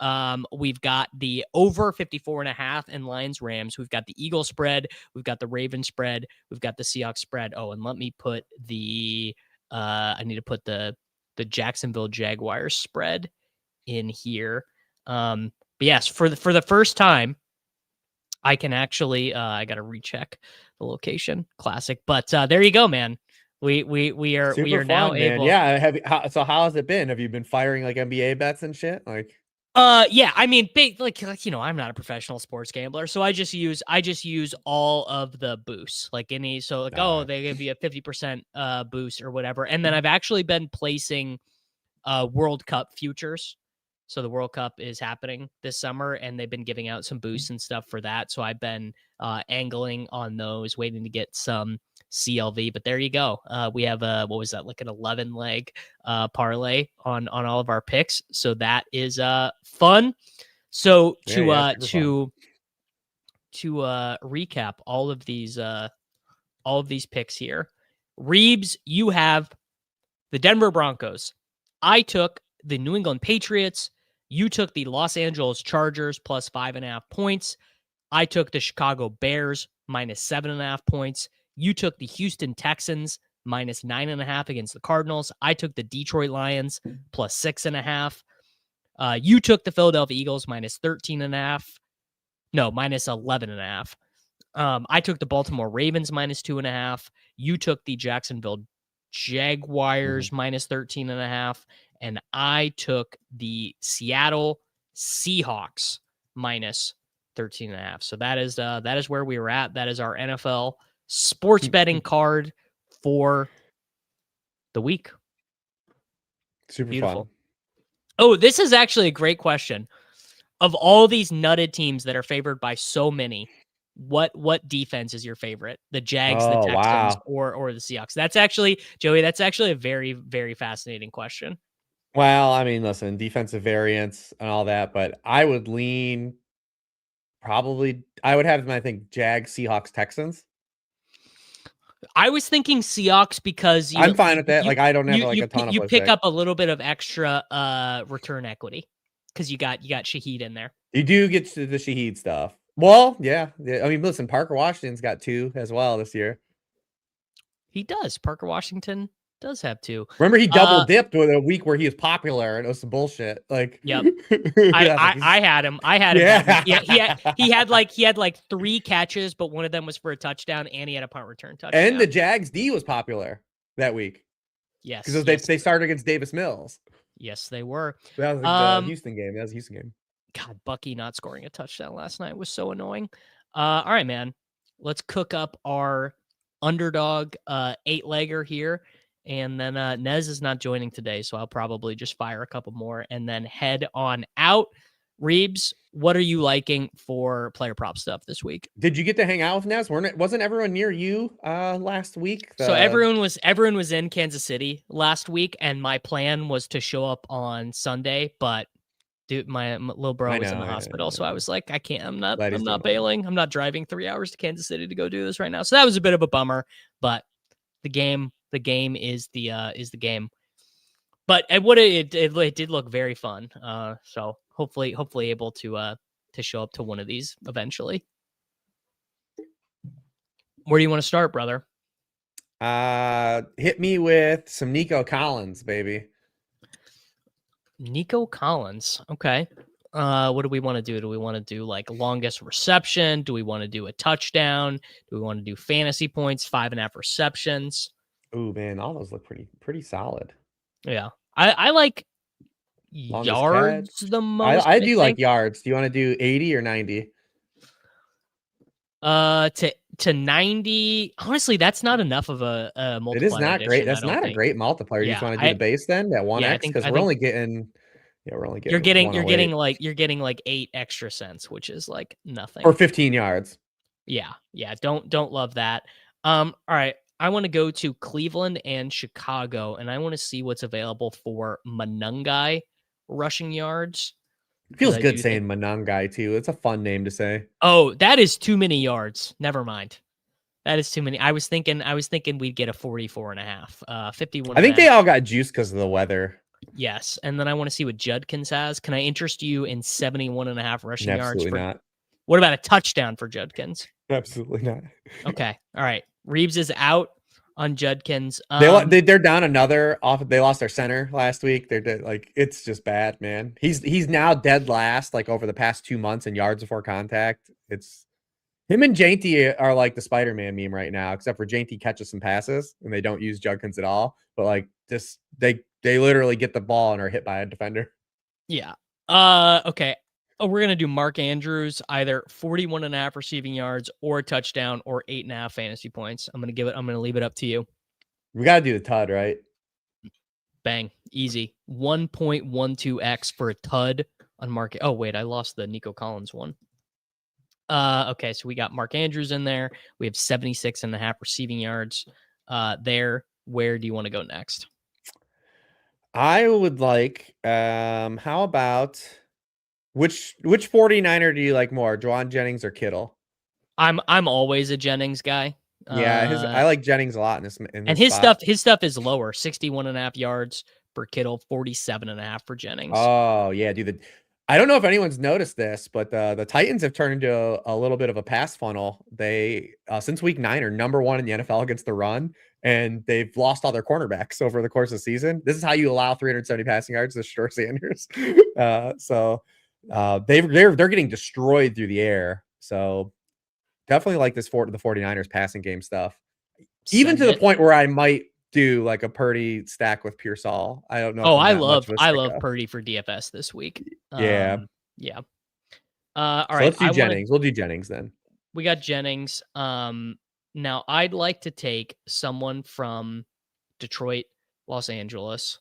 We've got the over 54.5 and Lions Rams. We've got the Eagles spread. We've got the Ravens spread. We've got the Seahawks spread. Oh, and let me put I need to put the Jacksonville Jaguars spread in here. But yes, for the first time, I can actually I got to recheck the location. Classic, but there you go, man. We are Super now fun, man. able. Yeah. So how has it been? Have you been firing like NBA bets and shit? Like, Yeah, I mean, big like I'm not a professional sports gambler, so I just use all of the boosts, like any they give you a 50% boost or whatever, and then I've actually been placing World Cup futures. So the World Cup is happening this summer, and they've been giving out some boosts and stuff for that. So I've been angling on those, waiting to get some CLV. But there you go. We have what was that, like an 11 leg parlay on all of our picks. So that is fun. So to recap all of these picks here, Reeves, you have the Denver Broncos. I took the New England Patriots. You took the Los Angeles Chargers plus 5.5 points. I took the Chicago Bears minus 7.5 points. You took the Houston Texans minus 9.5 against the Cardinals. I took the Detroit Lions plus 6.5. You took the Philadelphia Eagles minus 13.5. No, minus 11.5. I took the Baltimore Ravens minus 2.5. You took the Jacksonville Jaguars minus 13.5. And I took the Seattle Seahawks minus 13.5. So that is where we were at. That is our NFL sports betting card for the week. super Beautiful. fun. Oh, this is actually a great question. Of all these nutted teams that are favored by so many, what defense is your favorite? The Jags, the Oh, Texans, wow. or the Seahawks? That's actually, Joey, that's actually a very, very fascinating question. Well, I mean, listen, defensive variance and all that, but I would lean Probably, I would have them, I think, Jags, Seahawks, Texans. I was thinking Seahawks because I'm fine with that. Like, I don't have like a ton of you pick pushback. up a little bit of extra return equity because you got Shaheed in there. You do get to the Shaheed stuff. Well, yeah. I mean, listen, Parker Washington's got 2 as well this year. He does. Parker Washington does have 2. Remember, he double dipped with a week where he was popular and it was some bullshit. Like, yep. I had him. I had him. Yeah. Yeah. He had like 3 catches, but one of them was for a touchdown, and he had a punt return touchdown. And the Jags D was popular that week. Yes. Because they started against Davis Mills. Yes, they were. That was the Houston game. God, Bucky not scoring a touchdown last night was so annoying. All right, man. Let's cook up our underdog 8-legger here. And then Nez is not joining today, so I'll probably just fire a couple more and then head on out. Reeves, what are you liking for player prop stuff this week? Did you get to hang out with Nez? Wasn't everyone near you last week? So everyone was in Kansas City last week, and my plan was to show up on Sunday, but dude, my little bro was in the hospital, so I was like, I can't. I'm not bailing. I'm not driving 3 hours to Kansas City to go do this right now. So that was a bit of a bummer, but the game is the game. But it did look very fun. So hopefully able to show up to one of these eventually. Where do you want to start, brother? Hit me with some Nico Collins, baby. Nico Collins. Okay. What do we want to do? Do we want to do like longest reception? Do we want to do a touchdown? Do we want to do fantasy points, 5.5 receptions? Oh man, all those look pretty solid. Yeah. I like longest yards catch. the most. I do like yards. Do you want to do 80 or 90? To 90. Honestly, that's not enough of a multiplier. It is not great. That's not a great multiplier. You just want to do the base then at 1x because we're only getting. Yeah, we're only getting. You're getting like 8 extra cents, which is like nothing for 15 yards. Yeah. Don't love that. All right. I want to go to Cleveland and Chicago, and I want to see what's available for Monangai rushing yards. Feels good saying Monangai too. It's a fun name to say. Oh, that is too many yards. Never mind. That is too many. I was thinking we'd get a 44.5, 51. I think they all got juice because of the weather. Yes, and then I want to see what Judkins has. Can I interest you in 71.5 rushing yards? Absolutely not. What about a touchdown for Judkins? Absolutely not. Okay. All right. Reeves is out on Judkins. They're down another off. They lost their center last week. They're dead, like it's just bad, man. He's now dead last like over the past 2 months in yards before contact. It's him and Jainty are like the Spider-Man meme right now, except for Jainty catches some passes and they don't use Judkins at all. But like this, they literally get the ball and are hit by a defender. Yeah. Okay. Oh, we're going to do Mark Andrews, either 41.5 receiving yards or a touchdown or 8.5 fantasy points. I'm going to leave it up to you. We got to do the TUD, right? Bang. Easy. 1.12x for a TUD on Mark. Oh, wait, I lost the Nico Collins one. Okay. So we got Mark Andrews in there. We have 76.5 receiving yards there. Where do you want to go next? I would like, how about, Which 49er do you like more, Juwan Jennings or Kittle? I'm always a Jennings guy. Yeah, I like Jennings a lot in this. His stuff is lower, 61.5 yards for Kittle, 47.5 for Jennings. Oh yeah, dude. I don't know if anyone's noticed this, but the Titans have turned into a little bit of a pass funnel. They since week 9 are number 1 in the NFL against the run, and they've lost all their cornerbacks over the course of the season. This is how you allow 370 passing yards to Shedeur Sanders. They're getting destroyed through the air. So definitely like this for the 49ers passing game stuff. Even to the point where I might do like a Purdy stack with Pearsall. I don't know. Oh, I love Purdy for DFS this week. Yeah. Yeah. All right. Let's do Jennings. We'll do Jennings then. We got Jennings. Now I'd like to take someone from Detroit, Los Angeles.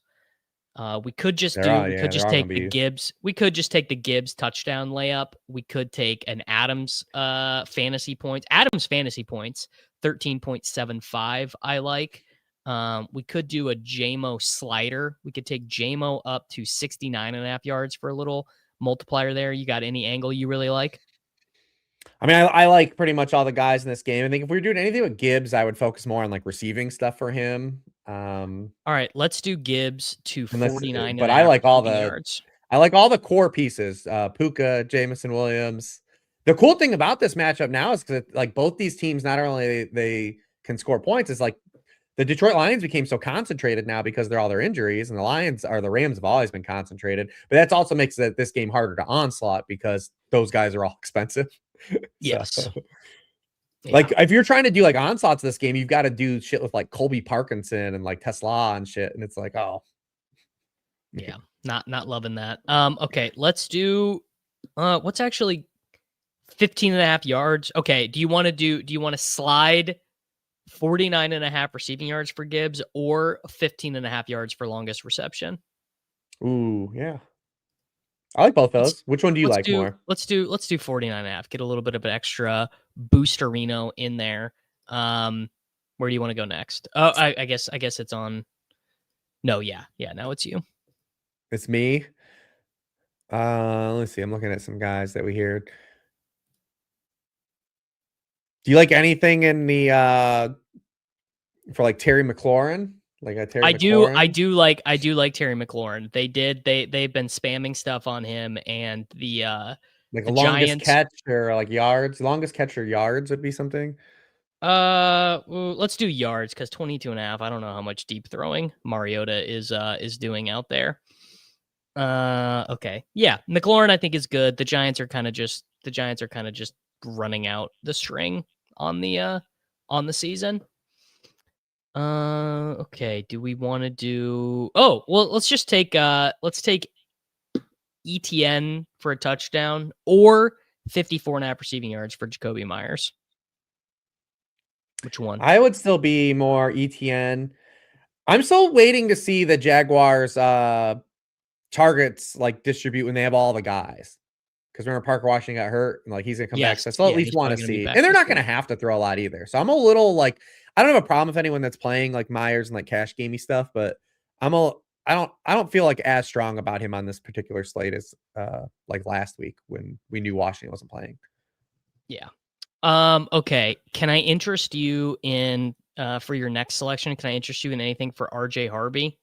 We could just take the Gibbs. We could just take the Gibbs touchdown layup. We could take an Adams fantasy points. Adams fantasy points 13.75. I like. We could do a JMO slider. We could take JMO up to 69.5 yards for a little multiplier there. You got any angle you really like? I mean, I like pretty much all the guys in this game. I think if we were doing anything with Gibbs, I would focus more on like receiving stuff for him. All right, let's do Gibbs to Unless, 49 and but a I half like all receiving the yards. core pieces. Puka, Jamison Williams. The cool thing about this matchup now is because like both these teams, not only they can score points, it's like the Detroit Lions became so concentrated now because they're all their injuries, and the Rams have always been concentrated. But that also makes this game harder to onslaught because those guys are all expensive. Yes. Like if you're trying to do like onslaughts this game, you've got to do shit with like Colby Parkinson and like Tesla and shit, and it's like, oh, yeah, not loving that. Okay, let's do what's actually 15 and a half yards. Okay, do you want to slide 49 and a half receiving yards for Gibbs or 15 and a half yards for longest reception? Ooh, yeah. I like both those. Which one do you like more? Let's do 49 and a half. Get a little bit of an extra boosterino in there. Where do you want to go next? Oh, I guess it's on. No, yeah. Now it's you. It's me. Let's see. I'm looking at some guys that we hear. Do you like anything in the for like Terry McLaurin? Like a Terry McLaurin? I do like Terry McLaurin. They've been spamming stuff on him, and the like the a longest Giants catch or like yards. Longest catch or yards would be something. let's do yards because 22 and a half. I don't know how much deep throwing Mariota is doing out there. Okay. Yeah, McLaurin I think is good. The Giants are kind of just running out the string on the season. Okay. Do we want to do? Oh, well, let's take ETN for a touchdown or 54 and a half receiving yards for Jacoby Myers. Which one? I would still be more ETN. I'm still waiting to see the Jaguars targets like distribute when they have all the guys. Because remember Parker Washington got hurt and like he's gonna come back. So I still at least want to see. And they're not gonna have to throw a lot either. So I'm a little like I don't have a problem with anyone that's playing like Myers and like cash gamey stuff, but I don't feel like as strong about him on this particular slate as like last week when we knew Washington wasn't playing. Yeah. Okay. Can I interest you in for your next selection? Can I interest you in anything for RJ Harvey?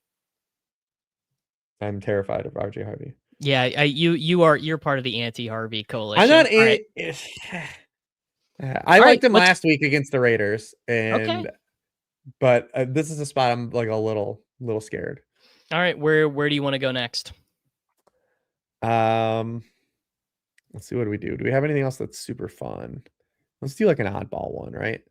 I'm terrified of RJ Harvey. Yeah, you're part of the anti-Harvey coalition. I'm not I liked him last week against the Raiders, and but this is a spot I'm like a little scared. All right, where do you want to go next? Let's see, what do we do? Do we have anything else that's super fun? Let's do like an oddball one, right?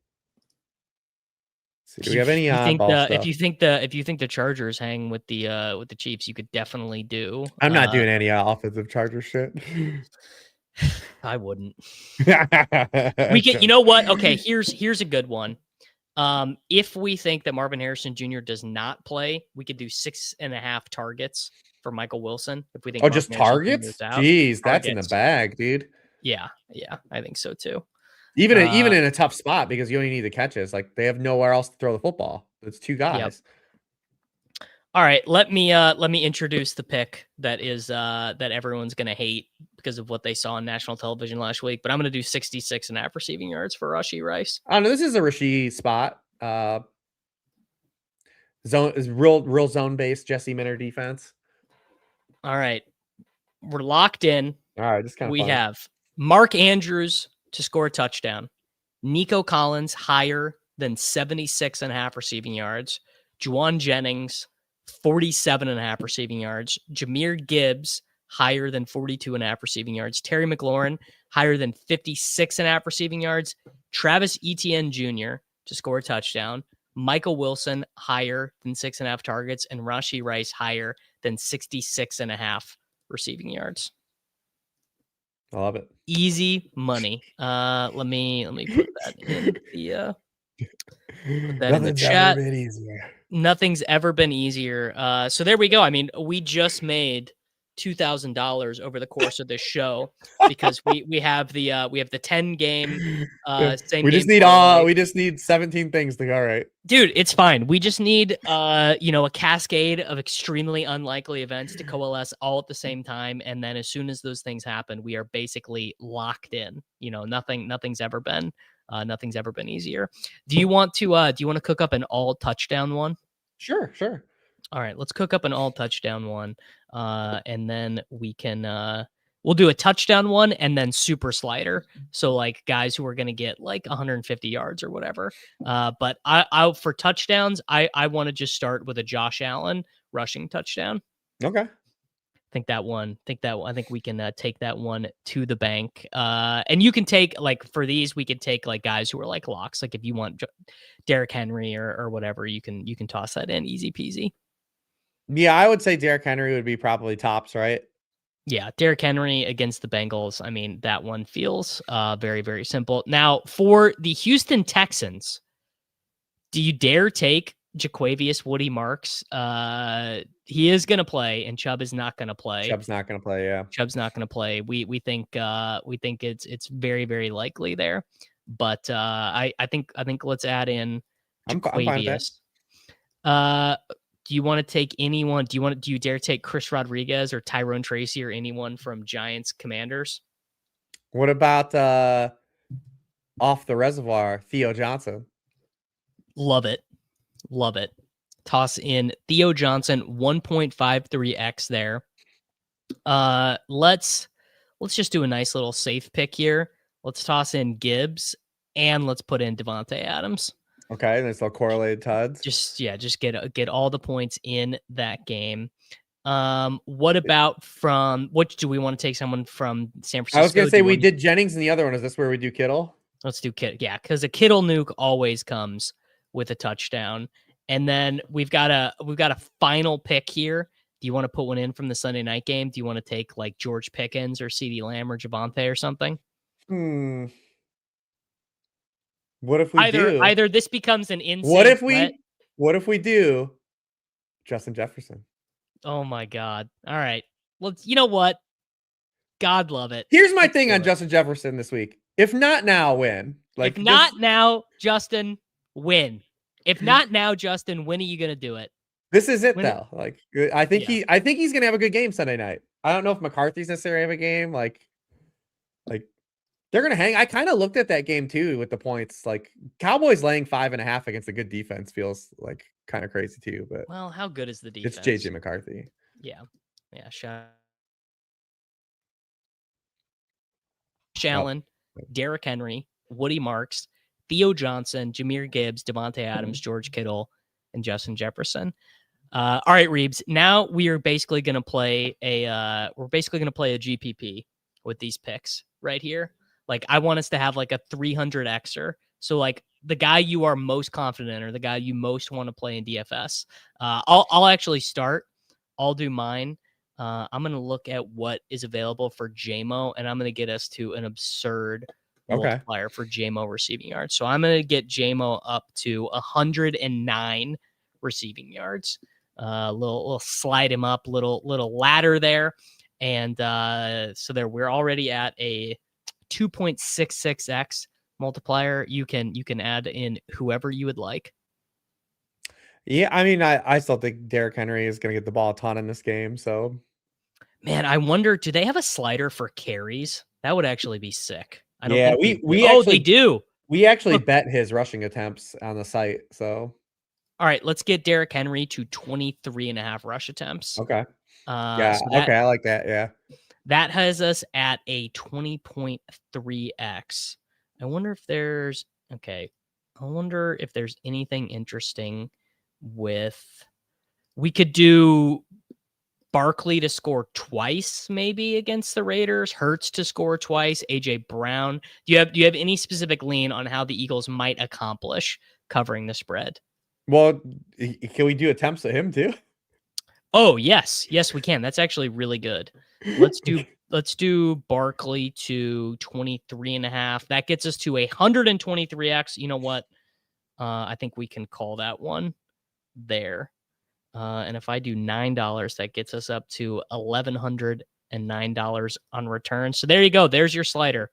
Let's see, do we have any oddball stuff? If you think the Chargers hang with the Chiefs, you could definitely do. I'm not doing any offensive Charger shit. I wouldn't. We get, you know what? Okay, here's a good one. If we think that Marvin Harrison Jr. does not play, we could do 6.5 targets for Michael Wilson. If we think, just targets? Jeez, that's in the bag, dude. Yeah, I think so too. Even in a tough spot because you only need the catches. Like they have nowhere else to throw the football. It's two guys. Yep. All right, let me introduce the pick that is that everyone's gonna hate because of what they saw on national television last week. But I'm gonna do 66.5 receiving yards for Rashee Rice. I don't know. This is a Rashee spot. Zone is real zone based Jesse Minter defense. All right, we're locked in. All right, just kind of we have Mark Andrews to score a touchdown. Nico Collins higher than 76.5 receiving yards. Juwan Jennings 47.5 receiving yards. Jahmyr Gibbs higher than 42.5 receiving yards. Terry McLaurin higher than 56.5 receiving yards. Travis Etienne Jr. to score a touchdown. Michael Wilson higher than 6.5 targets, and Rashee Rice higher than 66.5 receiving yards. I love it. Easy money. Let me put that in the in the chat. Nothing's ever been easier. So there we go. I mean, we just made $2,000 over the course of this show because we have the 10 game same we game just need parlay. we just need 17 things to go right. Dude, it's fine. We just need a cascade of extremely unlikely events to coalesce all at the same time, and then as soon as those things happen, we are basically locked in. Nothing's ever been easier. Do you want to cook up an all touchdown one? Sure. All right, let's cook up an all touchdown one. And then we can we'll do a touchdown one and then super slider. So like guys who are going to get like 150 yards or whatever. But I for touchdowns, I want to just start with a Josh Allen rushing touchdown. Okay. I think we can take that one to the bank. And you can take like for these, we could take like guys who are like locks. Like if you want Derrick Henry or whatever, you can toss that in easy peasy. Yeah, I would say Derrick Henry would be probably tops, right? Yeah, Derrick Henry against the Bengals. I mean, that one feels very, very simple. Now, for the Houston Texans, do you dare take Jaquavius Woody Marks? He is going to play, and Chubb is not going to play. Chubb's not going to play. Yeah, Chubb's not going to play. We think it's very, very likely there. But I think let's add in Jaquavius. I'm fine with that. Do you want to take anyone? Do you dare take Chris Rodriguez or Tyrone Tracy or anyone from Giants Commanders? What about off the reservoir, Theo Johnson? Love it. Toss in Theo Johnson, 1.53x there. Let's just do a nice little safe pick here. Let's toss in Gibbs and let's put in Devontae Adams. Okay, there's no correlated tuds. Just get all the points in that game. What about what do we want to take someone from San Francisco? I was gonna say we did Jennings in the other one. Is this where we do Kittle? Let's do Kittle. Yeah, because a Kittle nuke always comes with a touchdown. And then we've got a final pick here. Do you want to put one in from the Sunday night game? Do you want to take like George Pickens or CeeDee Lamb or Javonte or something? What if we either this becomes an insane What if we do Justin Jefferson? Oh my God. All right. Well, you know what? God love it. Here's my thing on Justin Jefferson this week. If not now, win. Like if not now, Justin, win. If not now, Justin, when are you gonna do it? This is it though. Like I think he's gonna have a good game Sunday night. I don't know if McCarthy's necessarily have a game. Like they're gonna hang. I kind of looked at that game too with the points. Like Cowboys laying 5.5 against a good defense feels like kind of crazy too. But well, how good is the defense? It's JJ McCarthy. Yeah. Allen, Derrick Henry, Woody Marks, Theo Johnson, Jahmyr Gibbs, Devontae Adams, George Kittle, and Justin Jefferson. All right, Reebs. Now we are basically going to play a GPP with these picks right here. Like I want us to have like a 300xer. So like the guy you are most confident in or the guy you most want to play in DFS. I'll actually start. I'll do mine. I'm going to look at what is available for JMO, and I'm going to get us to an absurd multiplier for JMO receiving yards. So I'm going to get JMO up to 109 receiving yards. Little slide him up, little ladder there. And so there we're already at a 2.66x multiplier. You can add in whoever you would like. Yeah, I mean, I still think Derrick Henry is going to get the ball a ton in this game. So, man, I wonder, do they have a slider for carries? That would actually be sick. I don't think we actually they do. We actually bet his rushing attempts on the site. So, all right, let's get Derrick Henry to 23.5 rush attempts. Okay. So okay, I like that. Yeah. That has us at a 20.3x. I wonder if there's anything interesting with. We could do Barkley to score twice, maybe against the Raiders. Hurts to score twice. AJ Brown. Do you have any specific lean on how the Eagles might accomplish covering the spread? Well, can we do attempts at him too? Oh yes, we can. That's actually really good. Let's do Barkley to 23.5. That gets us to 123x. You know what? I think we can call that one there. And if I do $9, that gets us up to $1,109 on return. So there you go. There's your slider.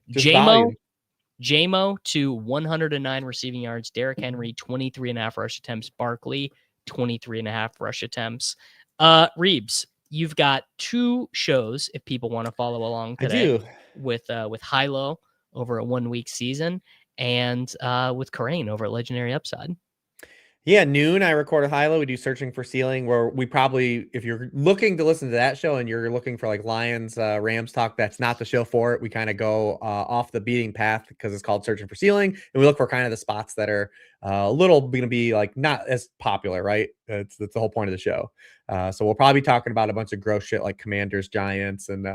Just volume. JMO to 109 receiving yards. Derrick Henry, 23.5 rush attempts. Barkley, 23.5 rush attempts. Reeves, you've got 2 shows if people want to follow along today. I do. With Hilo over a 1-week season and with Karain over at Legendary Upside. Yeah, noon I recorded Hilo. We do Searching for Ceiling, where we probably, if you're looking to listen to that show and you're looking for like Lions, Rams talk, that's not the show for it. We kind of go off the beating path because it's called Searching for Ceiling, and we look for kind of the spots that are a little going to be like not as popular, right? That's the whole point of the show. So we'll probably be talking about a bunch of gross shit like Commanders, Giants, and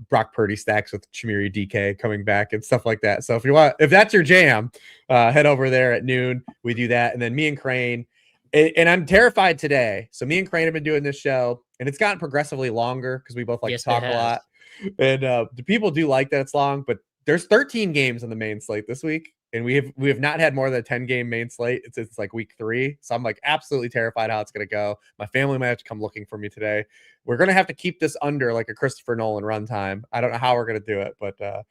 Brock Purdy stacks with Chimeri DK coming back and stuff like that. So if that's your jam, head over there at noon. We do that, and then me and Crane, and I'm terrified today. So me and Crane have been doing this show, and it's gotten progressively longer because we both like to talk a lot. And the people do like that it's long, but there's 13 games on the main slate this week. And we have not had more than a 10-game main slate. It's like week 3. So I'm like absolutely terrified how it's going to go. My family might have to come looking for me today. We're going to have to keep this under like a Christopher Nolan runtime. I don't know how we're going to do it, but the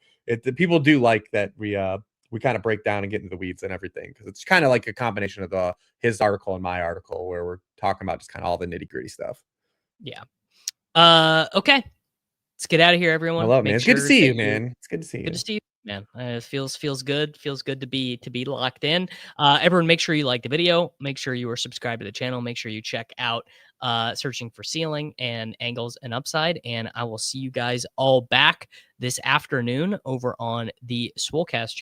people do like that we kind of break down and get into the weeds and everything, because it's kind of like a combination of his article and my article where we're talking about just kind of all the nitty-gritty stuff. Yeah. Okay. Let's get out of here, everyone. I love it, man. It's good to see you, man. It's good to see you. Good to see you, man. It feels good. Feels good to be locked in. Everyone, make sure you like the video. Make sure you are subscribed to the channel. Make sure you check out Searching for Ceiling and Angles and Upside. And I will see you guys all back this afternoon over on the Swolecast